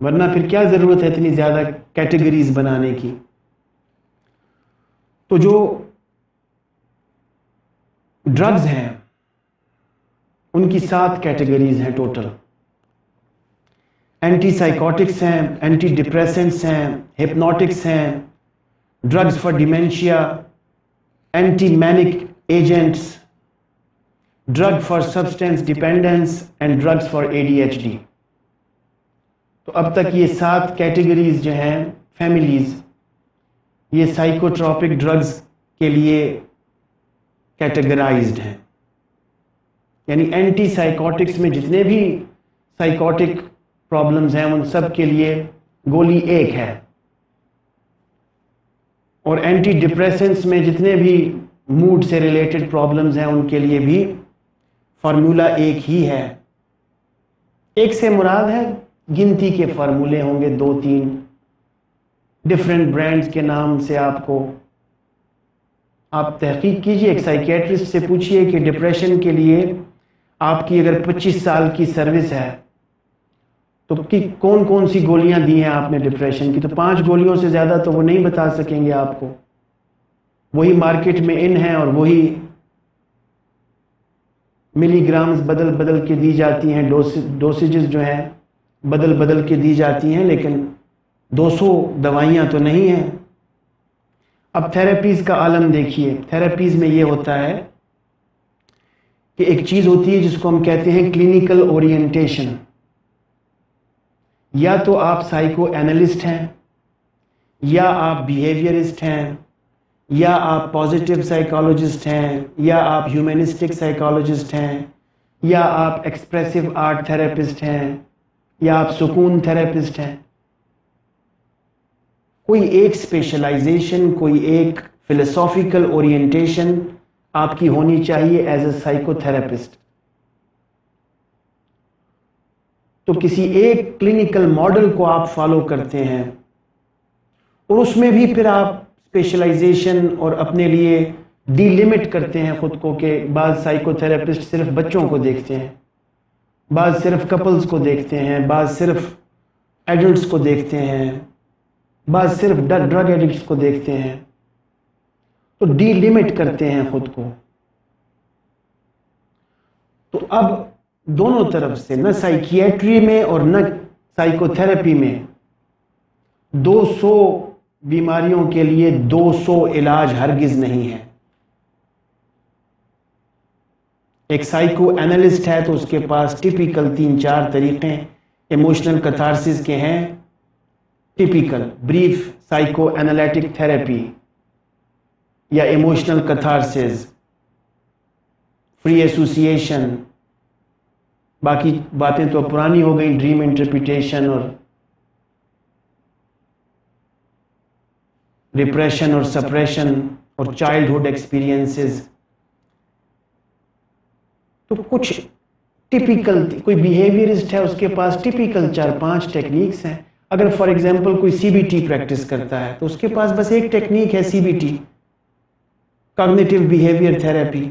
ورنہ پھر کیا ضرورت ہے اتنی زیادہ کیٹیگریز بنانے کی۔ تو جو ڈرگز ہیں ان کی 7 کیٹیگریز ہیں ٹوٹل۔ اینٹی سائیکوٹکس ہیں، اینٹی ڈپریسنٹس ہیں، ہپنوٹکس ہیں، drugs for dementia, anti manic agents, drug for substance dependence and drugs for ADHD۔ تو اب تک یہ 7 کیٹیگریز جو ہیں فیملیز، یہ سائیکوٹراپک ڈرگز کے لیے کیٹیگرائزڈ ہیں، یعنی اینٹی سائیکوٹکس میں جتنے بھی سائیکوٹک پرابلمز ہیں ان سب کے لیے گولی ایک ہے، اور اینٹی ڈپریسنٹس میں جتنے بھی موڈ سے ریلیٹڈ پرابلمز ہیں ان کے لیے بھی فارمولا ایک ہی ہے۔ ایک سے مراد ہے گنتی کے فارمولے ہوں گے 2-3 ڈفرینٹ برانڈز کے نام سے۔ آپ تحقیق کیجئے، ایک سائیکیٹرسٹ سے پوچھئے کہ ڈپریشن کے لیے آپ کی اگر 25 سال کی سروس ہے تو کون کون سی گولیاں دی ہیں آپ نے ڈپریشن کی، تو 5 گولیوں سے زیادہ تو وہ نہیں بتا سکیں گے آپ کو، وہی مارکیٹ میں ان ہیں اور وہی ملی گرامز بدل بدل کے دی جاتی ہیں، ڈوسیجز جو ہیں بدل بدل کے دی جاتی ہیں، لیکن 200 دوائیاں تو نہیں ہیں۔ اب تھیراپیز کا عالم دیکھیے، تھیراپیز میں یہ ہوتا ہے کہ ایک چیز ہوتی ہے جس کو ہم کہتے ہیں کلینیکل اورینٹیشن۔ یا تو آپ سائیکو اینالسٹ ہیں، یا آپ بیہیویئرسٹ ہیں، یا آپ پازیٹیو سائیکالوجسٹ ہیں، یا آپ ہیومنسٹک سائیکالوجسٹ ہیں، یا آپ ایکسپریسو آرٹ تھراپسٹ ہیں، یا آپ سکون تھراپسٹ ہیں۔ کوئی ایک اسپیشلائزیشن، کوئی ایک فلسافیکل اورینٹیشن آپ کی ہونی چاہیے ایز اے سائیکو تھراپسٹ۔ تو کسی ایک کلینکل ماڈل کو آپ فالو کرتے ہیں، اور اس میں بھی پھر آپ اسپیشلائزیشن اور اپنے لیے ڈی لمٹ کرتے ہیں خود کو، کہ بعض سائیکو تھراپسٹ صرف بچوں کو دیکھتے ہیں، بعض صرف کپلز کو دیکھتے ہیں، بعض صرف ایڈلٹس کو دیکھتے ہیں، بعض صرف ڈرگ ایڈکٹس کو دیکھتے ہیں۔ تو ڈی لمٹ کرتے ہیں خود کو۔ تو اب دونوں طرف سے، نہ سائیکیٹری میں اور نہ سائیکو تھراپی میں 200 بیماریوں کے لیے 200 علاج ہرگز نہیں ہے۔ ایک سائیکو اینالسٹ ہے تو اس کے پاس ٹیپیکل 3-4 طریقے ایموشنل کتھارسس کے ہیں، typical brief psycho analytic therapy یا ایموشنل کتھارسس، فری ایسوسیشن، باقی باتیں تو پرانی ہو گئیں، ڈریم انٹرپریٹیشن اور ڈپریشن اور سپریشن اور چائلڈہڈ ایکسپیرینسز۔ تو کچھ ٹیپیکل، کوئی بیہیویئرسٹ ہے اس کے پاس ٹیپیکل 4-5 ٹیکنیکس ہیں۔ اگر فار ایگزامپل کوئی CBT پریکٹس کرتا ہے تو اس کے پاس بس ایک ٹیکنیک ہے CBT، کاگنیٹیو بیہیویئر تھراپی۔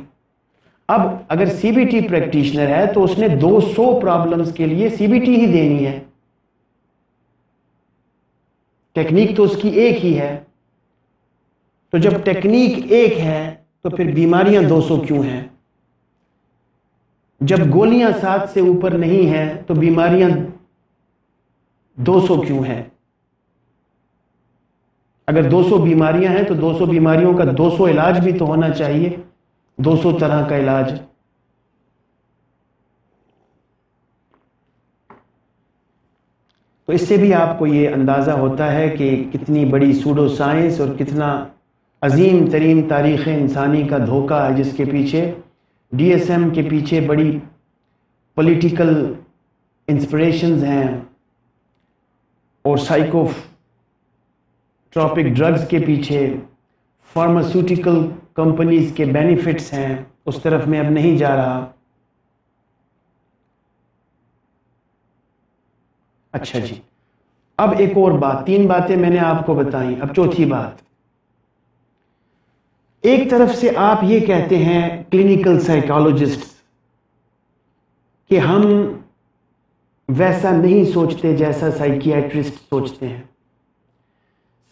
اب اگر CBT پریکٹیشنر ہے تو اس نے 200 پرابلمز کے لیے CBT ہی دینی ہے، ٹیکنیک تو اس کی ایک ہی ہے۔ تو جب ٹیکنیک ایک ہے تو پھر بیماریاں 200 کیوں ہیں؟ جب گولیاں 7 سے اوپر نہیں ہیں تو بیماریاں 200 کیوں ہیں؟ اگر 200 بیماریاں ہیں تو 200 بیماریوں کا 200 علاج بھی تو ہونا چاہیے، 200 طرح کا علاج۔ تو اس سے بھی آپ کو یہ اندازہ ہوتا ہے کہ کتنی بڑی سوڈو سائنس اور کتنا عظیم ترین تاریخ انسانی کا دھوکہ ہے، جس کے پیچھے DSM کے پیچھے بڑی پولیٹیکل انسپریشنز ہیں، اور سائیکو ٹراپک ڈرگز کے پیچھے فارماسیوٹیکل کمپنیز کے بینیفٹس ہیں۔ اس طرف میں اب نہیں جا رہا۔ اچھا جی، اب ایک اور بات، 3 باتیں میں نے آپ کو بتائیں، اب چوتھی بات، ایک طرف سے آپ یہ کہتے ہیں کلینکل سائیکالوجسٹ کہ ہم ویسا نہیں سوچتے جیسا سائیکیاٹرسٹ سوچتے ہیں.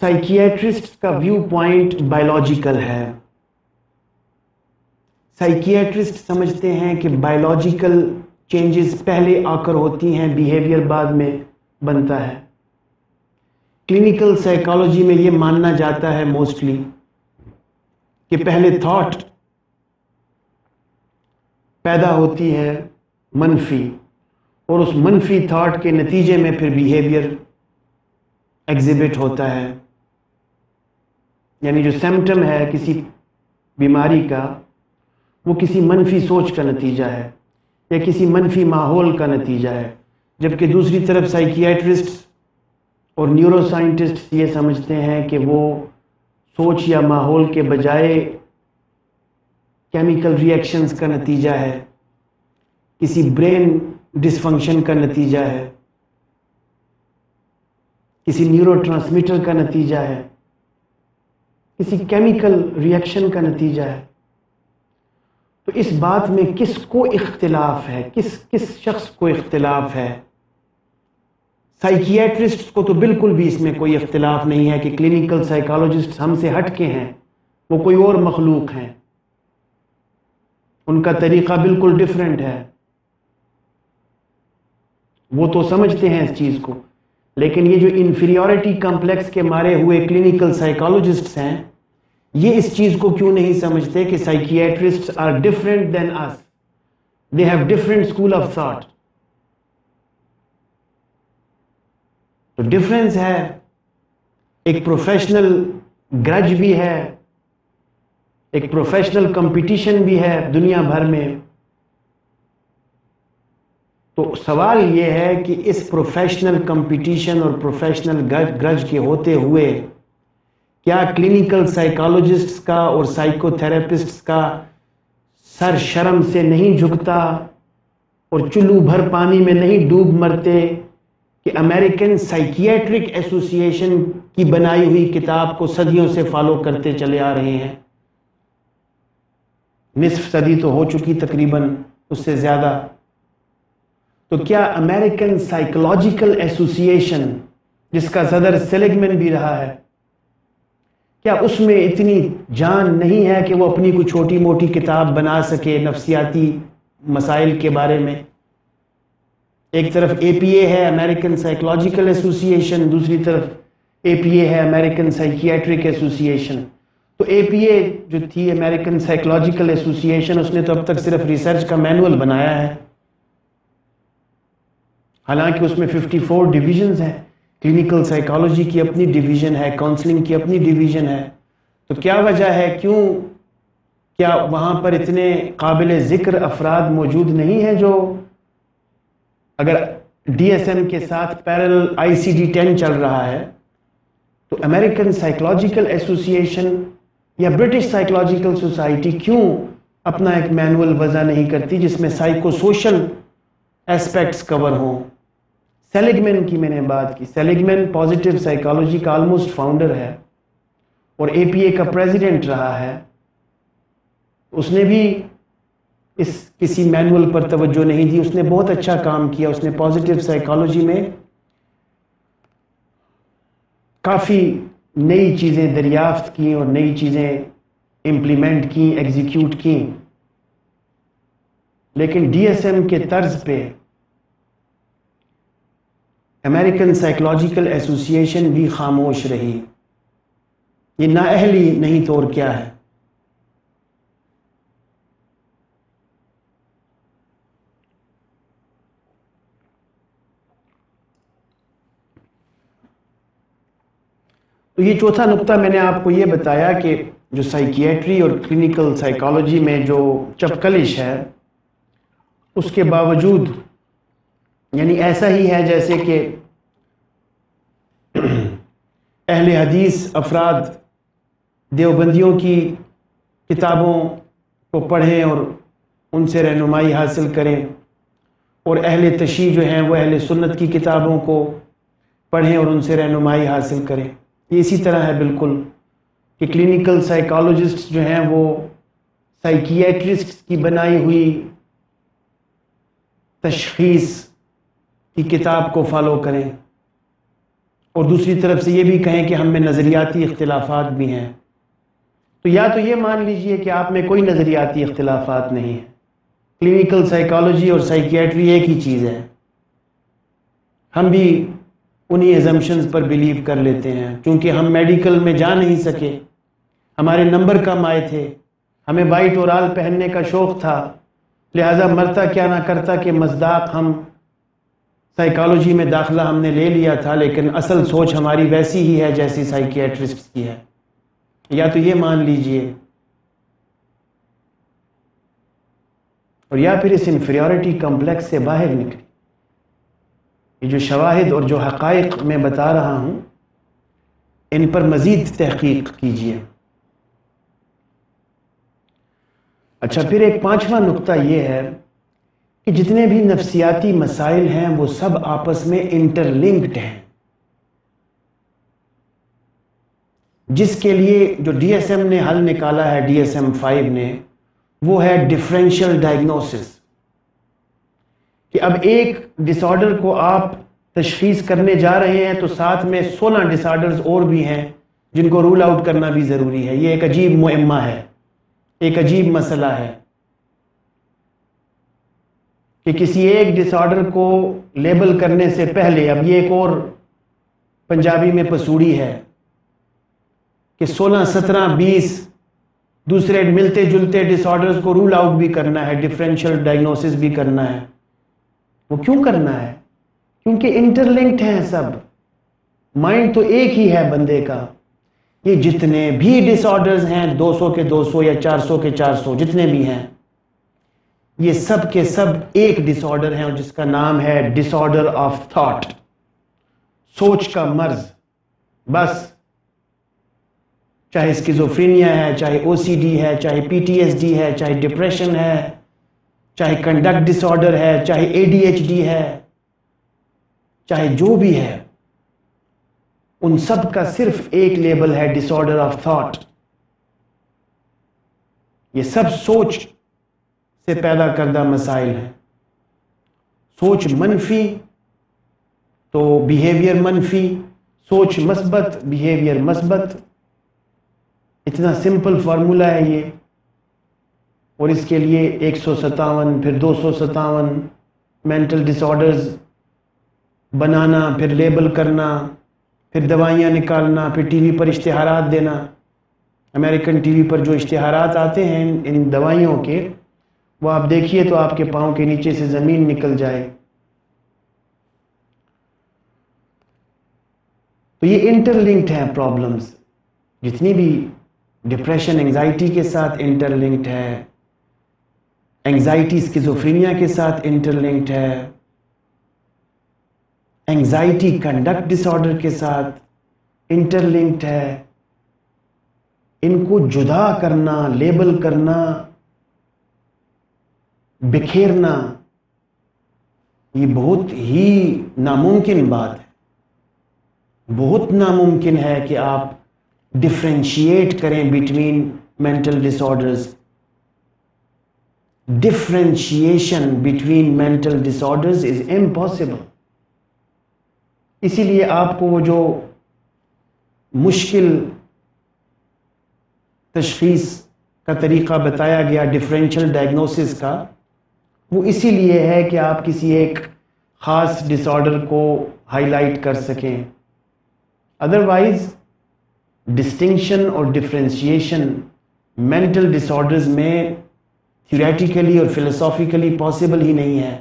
سائیکیاٹرسٹ کا ویو پوائنٹ بایولوجیکل ہے. سائیکیاٹرسٹ سمجھتے ہیں کہ بایولوجیکل چینجز پہلے آ کر ہوتی ہیں، بیہیویئر بعد میں بنتا ہے. کلینکل سائیکالوجی میں یہ ماننا جاتا ہے موسٹلی کہ پہلے تھاٹ پیدا ہوتی ہے منفی، اور اس منفی تھاٹ کے نتیجے میں پھر بیہیویئر ایگزیبٹ ہوتا ہے. یعنی جو سمپٹم ہے کسی بیماری کا، وہ کسی منفی سوچ کا نتیجہ ہے یا کسی منفی ماحول کا نتیجہ ہے. جبکہ دوسری طرف سائیکیاٹرسٹ اور نیورو سائنٹسٹ یہ سمجھتے ہیں کہ وہ سوچ یا ماحول کے بجائے کیمیکل ری ایکشنز کا نتیجہ ہے، کسی برین ڈس فنکشن کا نتیجہ ہے، کسی نیورو ٹرانسمیٹر کا نتیجہ ہے، کسی کیمیکل ری ایکشن کا نتیجہ ہے. تو اس بات میں کس کو اختلاف ہے، کس شخص کو اختلاف ہے؟ سائیکیاٹرسٹ کو تو بالکل بھی اس میں کوئی اختلاف نہیں ہے کہ کلینکل سائیکالوجسٹ ہم سے ہٹ کے ہیں، وہ کوئی اور مخلوق ہیں، ان کا طریقہ بالکل ڈیفرنٹ ہے. وہ تو سمجھتے ہیں اس چیز کو، لیکن یہ جو انفیریورٹی کمپلیکس کے مارے ہوئے کلینکل سائیکالوجسٹس ہیں، یہ اس چیز کو کیوں نہیں سمجھتے کہ psychiatrists are different than us. They have different school of thought. تو ڈفرنس ہے، ایک پروفیشنل گرج بھی ہے، ایک پروفیشنل کمپٹیشن بھی ہے دنیا بھر میں. تو سوال یہ ہے کہ اس پروفیشنل کمپٹیشن اور پروفیشنل گرج کے ہوتے ہوئے کیا کلینکل سائیکالوجسٹس کا اور سائیکو تھراپسٹس کا سر شرم سے نہیں جھکتا اور چلو بھر پانی میں نہیں ڈوب مرتے کہ امریکن سائیکیاٹرک ایسوسی ایشن کی بنائی ہوئی کتاب کو صدیوں سے فالو کرتے چلے آ رہے ہیں؟ نصف صدی تو ہو چکی تقریباً، اس سے زیادہ. تو کیا امریکن سائیکولوجیکل ایسوسی ایشن، جس کا صدر سیلیگمن بھی رہا ہے، کیا اس میں اتنی جان نہیں ہے کہ وہ اپنی کوئی چھوٹی موٹی کتاب بنا سکے نفسیاتی مسائل کے بارے میں؟ ایک طرف اے پی اے ہے امریکن سائیکولوجیکل ایسوسی ایشن، دوسری طرف اے پی اے ہے امریکن سائیکیاٹرک ایسوسی ایشن. تو اے پی اے جو تھی امریکن سائیکولوجیکل ایسوسی ایشن، اس نے تو اب تک صرف ریسرچ کا مینول بنایا ہے، حالانکہ اس میں 54 ڈویژنز ہیں. کلینکل سائیکالوجی کی اپنی ڈویژن ہے، کاؤنسلنگ کی اپنی ڈویژن ہے. تو کیا وجہ ہے، کیا وہاں پر اتنے قابل ذکر افراد موجود نہیں ہیں جو، اگر ڈی ایس ایم کے ساتھ پیرل آئی سی ڈی 10 چل رہا ہے، تو امریکن سائیکولوجیکل ایسوسی ایشن یا برٹش سائیکولوجیکل سوسائٹی کیوں اپنا ایک مینول وضع نہیں کرتی جس میں سائیکو سوشل ایسپیکٹس کور ہوں؟ سیلیگمن کی میں نے بات کی. سیلیگمن پازیٹیو سائیکالوجی کا آلموسٹ فاؤنڈر ہے اور اے پی اے کا پریزیڈنٹ رہا ہے. اس نے بھی اس کسی مینول پر توجہ نہیں دی. اس نے بہت اچھا کام کیا. اس نے پازیٹیو سائیکالوجی میں کافی نئی چیزیں دریافت کی اور نئی چیزیں امپلیمنٹ کی، ایگزیکیوٹ کی. لیکن ڈی ایس ایم کے طرز پہ امریکن سائیکولوجیکل ایسوسی ایشن بھی خاموش رہی. یہ نااہلی نہیں تو اور کیا ہے. تو یہ چوتھا نقطہ میں نے آپ کو یہ بتایا کہ جو سائیکیاٹری اور کلینکل سائیکالوجی میں جو چپکلش ہے، اس کے باوجود یعنی ایسا ہی ہے جیسے کہ اہل حدیث افراد دیوبندیوں کی کتابوں کو پڑھیں اور ان سے رہنمائی حاصل کریں، اور اہل تشیع جو ہیں وہ اہل سنت کی کتابوں کو پڑھیں اور ان سے رہنمائی حاصل کریں. یہ اسی طرح ہے بالکل. کہ کلینکل سائیکالوجسٹ جو ہیں وہ سائیکیٹرسٹ کی بنائی ہوئی تشخیص کی کتاب کو فالو کریں، اور دوسری طرف سے یہ بھی کہیں کہ ہم میں نظریاتی اختلافات بھی ہیں، تو یا تو یہ مان لیجئے کہ آپ میں کوئی نظریاتی اختلافات نہیں ہیں، کلینکل سائیکالوجی اور سائیکیٹری ایک ہی چیز ہے، ہم بھی انہی ایزمپشنز پر بلیو کر لیتے ہیں، چونکہ ہم میڈیکل میں جا نہیں سکے، ہمارے نمبر کم آئے تھے، ہمیں وائٹ اورال پہننے کا شوق تھا، لہٰذا مرتا کیا نہ کرتا کہ مصداق ہم سائیکالوجی میں داخلہ ہم نے لے لیا تھا، لیکن اصل سوچ ہماری ویسی ہی ہے جیسی سائیکیٹرسٹ کی ہے۔ یا تو یہ مان لیجئے، اور یا پھر اس انفیریورٹی کمپلیکس سے باہر نکلی۔ یہ جو شواہد اور جو حقائق میں بتا رہا ہوں، ان پر مزید تحقیق کیجئے۔ اچھا، پھر ایک پانچواں نقطہ یہ ہے کہ جتنے بھی نفسیاتی مسائل ہیں وہ سب آپس میں انٹر لنکڈ ہیں، جس کے لیے جو ڈی ایس ایم نے حل نکالا ہے، ڈی ایس ایم 5 نے، وہ ہے ڈفرینشیل ڈائگنوسس، کہ اب ایک ڈس آرڈر کو آپ تشخیص کرنے جا رہے ہیں تو ساتھ میں 16 ڈس آرڈرز اور بھی ہیں جن کو رول آؤٹ کرنا بھی ضروری ہے۔ یہ ایک عجیب معمہ ہے، ایک عجیب مسئلہ ہے کہ کسی ایک ڈس آرڈر کو لیبل کرنے سے پہلے اب یہ ایک اور پنجابی میں پسوڑی ہے کہ 16 17 20 دوسرے ملتے جلتے ڈس آرڈرز کو رول آؤٹ بھی کرنا ہے، ڈفرینشیل ڈائگنوسس بھی کرنا ہے۔ وہ کیوں کرنا ہے؟ کیونکہ انٹر لنکڈ ہیں سب، مائنڈ تو ایک ہی ہے بندے کا۔ یہ جتنے بھی ڈس آرڈرز ہیں، 200 کے 200 یا 400 کے 400 جتنے بھی ہیں، یہ سب کے سب ایک ڈس آرڈر ہیں، اور جس کا نام ہے ڈس آرڈر آف تھاٹ، سوچ کا مرض۔ بس چاہے اسکیزوفرینیا ہے، چاہے او سی ڈی ہے، چاہے پی ٹی ایس ڈی ہے، چاہے ڈپریشن ہے، چاہے کنڈکٹ ڈس آرڈر ہے، چاہے اے ڈی ایچ ڈی ہے، چاہے جو بھی ہے، ان سب کا صرف ایک لیبل ہے ڈس آرڈر آف تھاٹ۔ یہ سب سوچ سے پیدا کردہ مسائل ہیں۔ سوچ منفی تو بیہیویئر منفی، سوچ مثبت بیہیویئر مثبت، اتنا سمپل فارمولا ہے یہ، اور اس کے لیے 157 پھر 257 مینٹل ڈس آرڈرز بنانا، پھر لیبل کرنا، پھر دوائیاں نکالنا، پھر ٹی وی پر اشتہارات دینا۔ امریکن ٹی وی پر جو اشتہارات آتے ہیں ان دوائیوں کے، وہ آپ دیکھیے تو آپ کے پاؤں کے نیچے سے زمین نکل جائے۔ تو یہ انٹر لنکڈ ہیں پرابلمز، جتنی بھی ڈپریشن انگزائٹی کے ساتھ انٹر لنکڈ ہے، انگزائٹی اسکیزوفرینیا کے ساتھ انٹر لنکڈ ہے، انگزائٹی کنڈکٹ ڈس آرڈر کے ساتھ انٹر لنکڈ ہے۔ ان کو جدا کرنا، لیبل کرنا، بکھیرنا، یہ بہت ہی ناممکن بات ہے۔ بہت ناممکن ہے کہ آپ ڈفرینشیٹ کریں between mental disorders. Differentiation between mental disorders is impossible. اسی لیے آپ کو وہ جو مشکل تشخیص کا طریقہ بتایا گیا ڈفرینشیل ڈائگنوسس کا، وہ اسی لیے ہے کہ آپ کسی ایک خاص ڈس آرڈر کو ہائی لائٹ کر سکیں۔ ادروائز ڈسٹنکشن اور ڈفرینشیشن مینٹل ڈس آرڈرز میں تھیوریٹیکلی اور فلسافیکلی پاسبل ہی نہیں ہے۔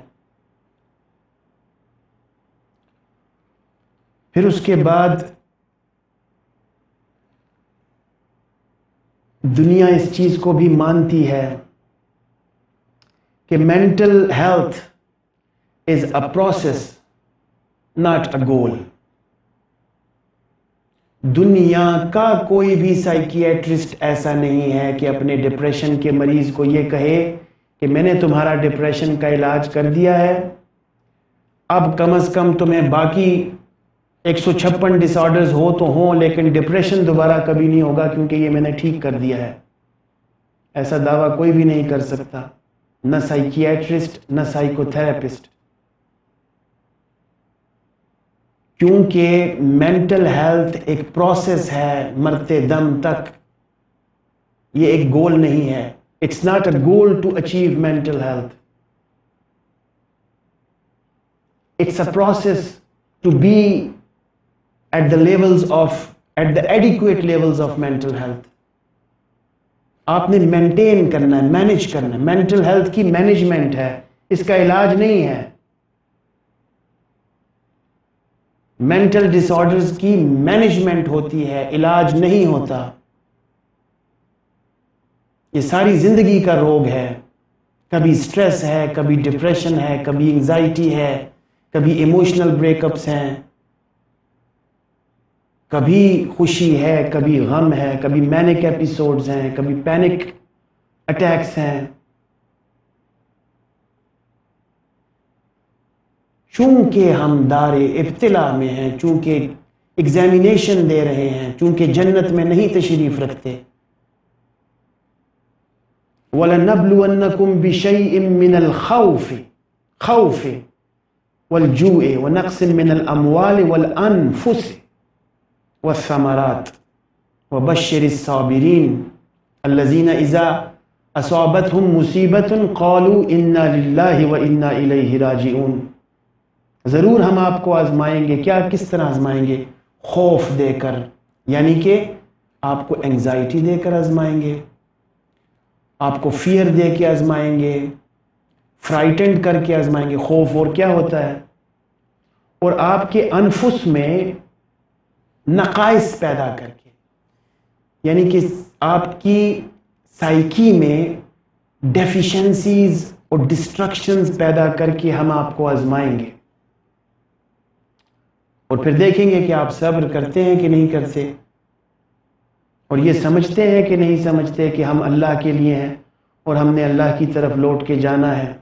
پھر اس کے بعد دنیا اس چیز کو بھی مانتی ہے کہ mental health is a process not a goal. دنیا کا کوئی بھی سائیکیٹرسٹ ایسا نہیں ہے کہ اپنے ڈپریشن کے مریض کو یہ کہے کہ میں نے تمہارا ڈپریشن کا علاج کر دیا ہے، اب کم از کم تمہیں باقی 156 ڈس آرڈرز ہو تو ہوں، لیکن ڈپریشن دوبارہ کبھی نہیں ہوگا کیونکہ یہ میں نے ٹھیک کر دیا ہے. ایسا دعویٰ کوئی بھی نہیں کر سکتا، نہ سائیکیٹرسٹ نہ سائیکو تھراپسٹ. کیونکہ مینٹل ہیلتھ ایک پروسیس ہے مرتے دم تک، یہ ایک گول نہیں ہے. It's not a goal to achieve mental health. It's a process to be at the adequate levels of mental health. آپ نے مینٹین کرنا ہے، مینیج کرنا ہے. مینٹل ہیلتھ کی مینجمنٹ ہے، اس کا علاج نہیں ہے. مینٹل ڈس آرڈرز کی مینجمنٹ ہوتی ہے، علاج نہیں ہوتا. یہ ساری زندگی کا روگ ہے. کبھی سٹریس ہے، کبھی ڈپریشن ہے، کبھی انگزائٹی ہے، کبھی ایموشنل بریک اپس ہیں، کبھی خوشی ہے، کبھی غم ہے، کبھی مینک ایپیسوڈز ہیں، کبھی پینک اٹیکس ہیں. چونکہ ہم دار ابتلا میں ہیں، چونکہ ایگزامینیشن دے رہے ہیں، چونکہ جنت میں نہیں تشریف رکھتے. وَلَنَبْلُوَنَّكُمْ بِشَيْءٍ مِّنَ الْخَوْفِ وَالْجُوعِ وَنَقْصٍ مِّنَ الْأَمْوَالِ وَالْأَنفُسِ وَالثَّمَرَاتِ وَبَشِّرِ الصَّابِرِينَ الَّذِينَ إِذَا أَصَابَتْهُمْ مُصِيبَةٌ قَالُوا إِنَّا لِلَّهِ وَإِنَّا إِلَيْهِ راجعون. ضرور ہم آپ کو آزمائیں گے. کیا؟ کس طرح آزمائیں گے؟ خوف دے کر، یعنی کہ آپ کو انگزائٹی دے کر آزمائیں گے، آپ کو فیئر دے کے آزمائیں گے، فرائٹنڈ کر کے آزمائیں گے. خوف اور کیا ہوتا ہے؟ اور آپ کے انفس میں نقائص پیدا کر کے، یعنی کہ آپ کی سائیکی میں ڈیفیشنسیز اور ڈسٹرکشنز پیدا کر کے ہم آپ کو آزمائیں گے. اور پھر دیکھیں گے کہ آپ صبر کرتے ہیں کہ نہیں کرتے، اور یہ سمجھتے ہیں کہ نہیں سمجھتے کہ ہم اللہ کے لیے ہیں اور ہم نے اللہ کی طرف لوٹ کے جانا ہے.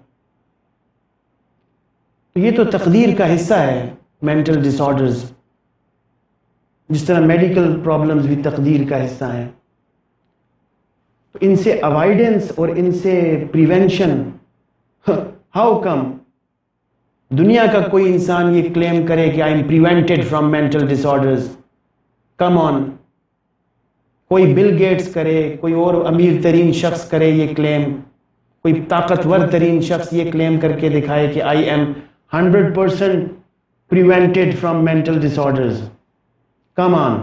تو یہ تو تقدیر کا حصہ ہے مینٹل ڈس آرڈرز، جس طرح میڈیکل پرابلمز بھی تقدیر کا حصہ ہیں. تو ان سے اوائیڈنس اور ان سے پریونشن، ہاؤ کم دنیا کا کوئی انسان یہ کلیم کرے کہ I am prevented from mental disorders? Come on. کوئی بل گیٹس کرے، کوئی اور امیر ترین شخص کرے یہ کلیم، کوئی طاقتور ترین شخص یہ کلیم کر کے دکھائے کہ I M 100% prevented from mental disorders. Come on.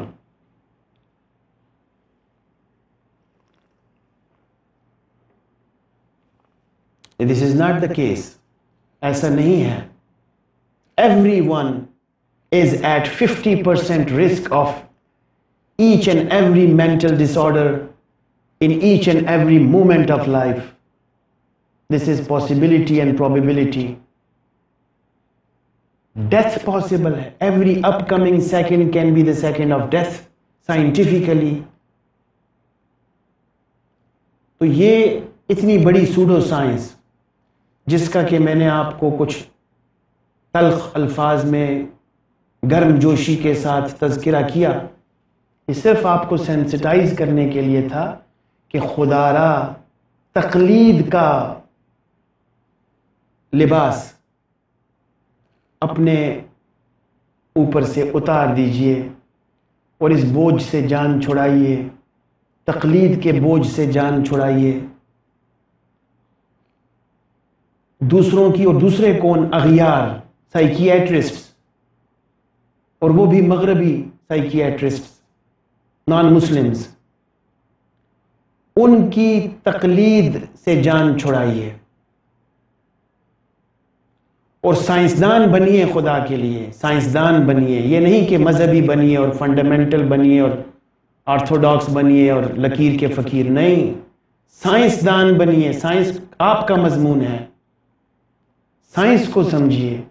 This is not the case. ایسا نہیں ہے. Everyone is at 50% risk of each and every mental disorder in each and every moment of life. This is possibility and probability. Death possible ہے. Every upcoming second can be the second of death scientifically. تو یہ اتنی بڑی سوڈو سائنس جس کا کہ میں نے آپ کو کچھ تلخ الفاظ میں گرم جوشی کے ساتھ تذکرہ کیا، یہ صرف آپ کو سینسٹائز کرنے کے لیے تھا کہ خدا را تقلید کا لباس اپنے اوپر سے اتار دیجئے اور اس بوجھ سے جان چھڑائیے، تقلید کے بوجھ سے جان چھڑائیے. دوسروں کی، اور دوسرے کون؟ اغیار سائیکیٹرسٹ، اور وہ بھی مغربی سائیکیٹرسٹ، نان مسلمز، ان کی تقلید سے جان چھڑائیے اور سائنسدان بنیے. خدا کے لیے سائنسدان بنیے. یہ نہیں کہ مذہبی بنیے اور فنڈامنٹل بنیے اور آرتھوڈاکس بنیے اور لکیر کے فقیر. نہیں، سائنسدان بنیے. سائنس آپ کا مضمون ہے. سائنس کو سمجھیے.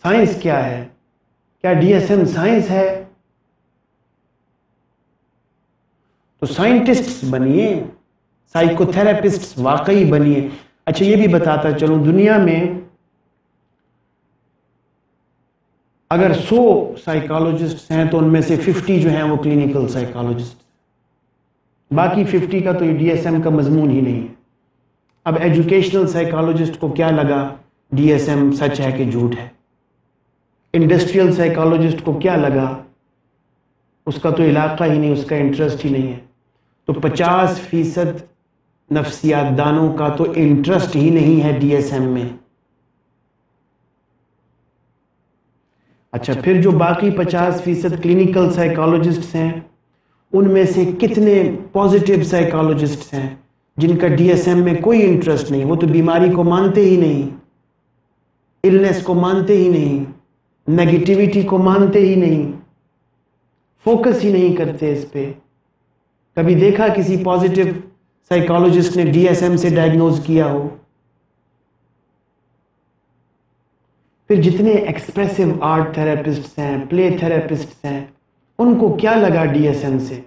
سائنس کیا ہے؟ کیا ڈی ایس ایم سائنس ہے؟ تو سائنٹسٹ بنیے، سائیکو تھراپسٹ واقعی بنیے. اچھا یہ بھی بتاتا چلوں، دنیا میں اگر 100 سائیکالوجسٹ ہیں تو ان میں سے 50 جو ہیں وہ کلینکل سائیکالوجسٹ، باقی 50 کا تو یہ ڈی ایس ایم کا مضمون ہی نہیں ہے۔ اب ایجوکیشنل سائیکالوجسٹ کو کیا لگا ڈی ایس ایم سچ ہے کہ جھوٹ ہے، انڈسٹریل سائیکالوجسٹ کو کیا لگا اس کا تو علاقہ ہی نہیں، اس کا انٹرسٹ ہی نہیں ہے۔ تو 50% نفسیات دانوں کا تو انٹرسٹ ہی نہیں ہے ڈی ایس ایم میں۔ اچھا، پھر جو باقی 50% کلینکل سائیکالوجسٹ ہیں ان میں سے کتنے پازیٹیو سائیکالوجسٹ ہیں جن کا ڈی ایس ایم میں کوئی انٹرسٹ نہیں، وہ تو بیماری کو مانتے ہی نہیں، النس کو مانتے ہی نہیں، نیگیٹیوٹی کو مانتے ہی نہیں، فوکس ہی نہیں کرتے اس پہ۔ کبھی دیکھا کسی پازیٹیو سائیکالوجسٹ نے ڈی ایس ایم سے ڈائیگنوز کیا ہو؟ پھر جتنے ایکسپریسو آرٹ تھراپسٹس ہیں، پلے تھراپسٹس ہیں، ان کو کیا لگا ڈی ایس ایم سے؟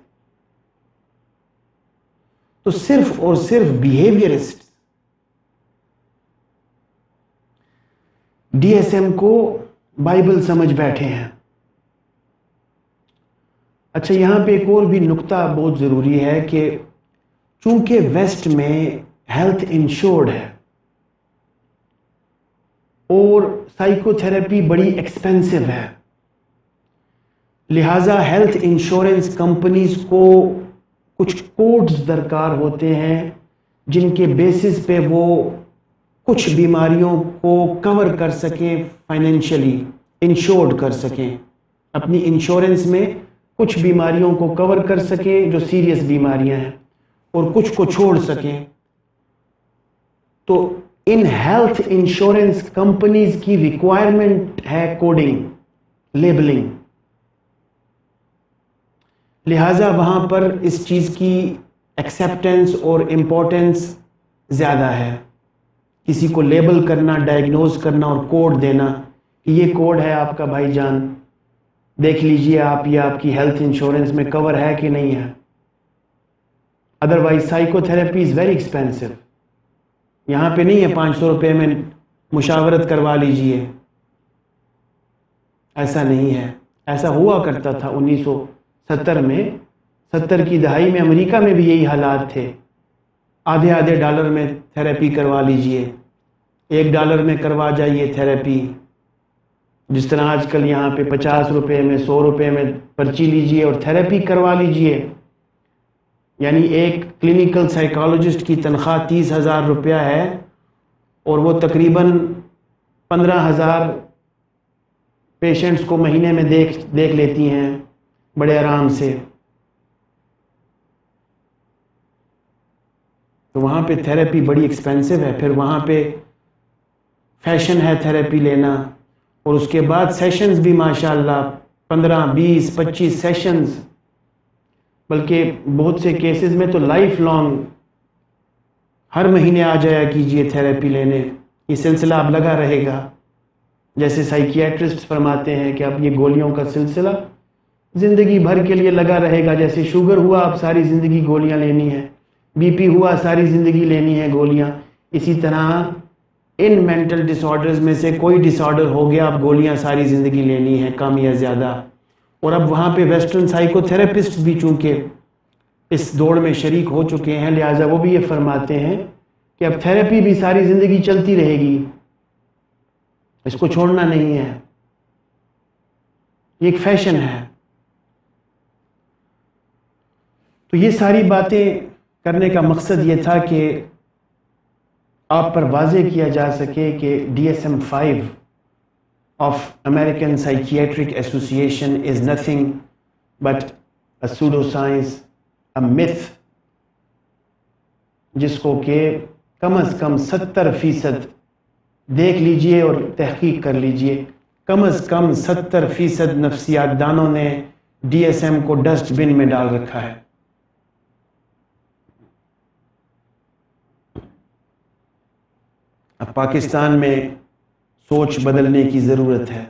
تو صرف اور صرف بیہیویئرسٹ ڈی ایس ایم کو بائبل سمجھ بیٹھے ہیں۔ اچھا، یہاں پہ ایک اور بھی نقطہ بہت ضروری ہے کہ چونکہ ویسٹ میں ہیلتھ انشورڈ ہے اور سائیکو تھراپی بڑی ایکسپینسو ہے، لہٰذا ہیلتھ انشورنس کمپنیز کو کچھ کوڈز درکار ہوتے ہیں جن کے بیسس پہ وہ کچھ بیماریوں کو کور کر سکیں، فائنینشلی انشورڈ کر سکیں، اپنی انشورنس میں کچھ بیماریوں کو کور کر سکیں جو سیریس بیماریاں ہیں اور کچھ کو چھوڑ سکیں۔ تو ان ہیلتھ انشورنس کمپنیز کی ریکوائرمنٹ ہے کوڈنگ، لیبلنگ، لہٰذا وہاں پر اس چیز کی ایکسیپٹنس اور امپورٹنس زیادہ ہے۔ کسی کو لیبل کرنا، ڈائیگنوز کرنا اور کوڈ دینا کہ یہ کوڈ ہے آپ کا بھائی جان، دیکھ لیجئے آپ یہ آپ کی ہیلتھ انشورنس میں کور ہے کہ نہیں ہے۔ Otherwise psycho therapy is very expensive, یہاں پہ نہیں ہے 500 روپے میں مشاورت کروا لیجئے، ایسا نہیں ہے۔ ایسا ہوا کرتا تھا 1970 میں، 70 کی دہائی میں امریکہ میں بھی یہی حالات تھے، آدھے ڈالر میں تھراپی کروا لیجئے، $1 میں کروا جائیے تھراپی، جس طرح آج کل یہاں پہ 50 روپے میں، 100 روپے میں پرچی لیجئے اور تھراپی کروا لیجئے۔ یعنی ایک کلینکل سائیکالوجسٹ کی تنخواہ 30,000 روپیہ ہے اور وہ تقریباً 15,000 پیشنٹس کو مہینے میں دیکھ لیتی ہیں بڑے آرام سے۔ تو وہاں پہ تھراپی بڑی ایکسپینسو ہے، پھر وہاں پہ فیشن ہے تھراپی لینا، اور اس کے بعد سیشنز بھی ماشاءاللہ 15، 20، 25 سیشنز، بلکہ بہت سے کیسز میں تو لائف لانگ، ہر مہینے آ جایا کیجئے تھراپی لینے، یہ سلسلہ اب لگا رہے گا۔ جیسے سائیکیٹرسٹ فرماتے ہیں کہ اب یہ گولیوں کا سلسلہ زندگی بھر کے لیے لگا رہے گا، جیسے شوگر ہوا اب ساری زندگی گولیاں لینی ہے، بی پی ہوا ساری زندگی لینی ہے گولیاں، اسی طرح ان مینٹل ڈس آرڈرز میں سے کوئی ڈس آرڈر ہو گیا اب گولیاں ساری زندگی لینی ہے، کم یا زیادہ۔ اور اب وہاں پہ ویسٹرن سائیکو تھراپسٹ بھی چونکہ اس دوڑ میں شریک ہو چکے ہیں، لہٰذا وہ بھی یہ فرماتے ہیں کہ اب تھراپی بھی ساری زندگی چلتی رہے گی، اس کو چھوڑنا نہیں ہے، یہ ایک فیشن ہے۔ تو یہ ساری باتیں کرنے کا مقصد یہ تھا کہ آپ پر واضح کیا جا سکے کہ DSM-5 of American Psychiatric Association is nothing but a pseudoscience, a myth، جس کو کہ کم از کم 70% دیکھ لیجئے اور تحقیق کر لیجئے، کم از کم 70% نفسیات دانوں نے DSM کو ڈسٹ بن میں ڈال رکھا ہے۔ اب پاکستان میں سوچ بدلنے کی ضرورت ہے۔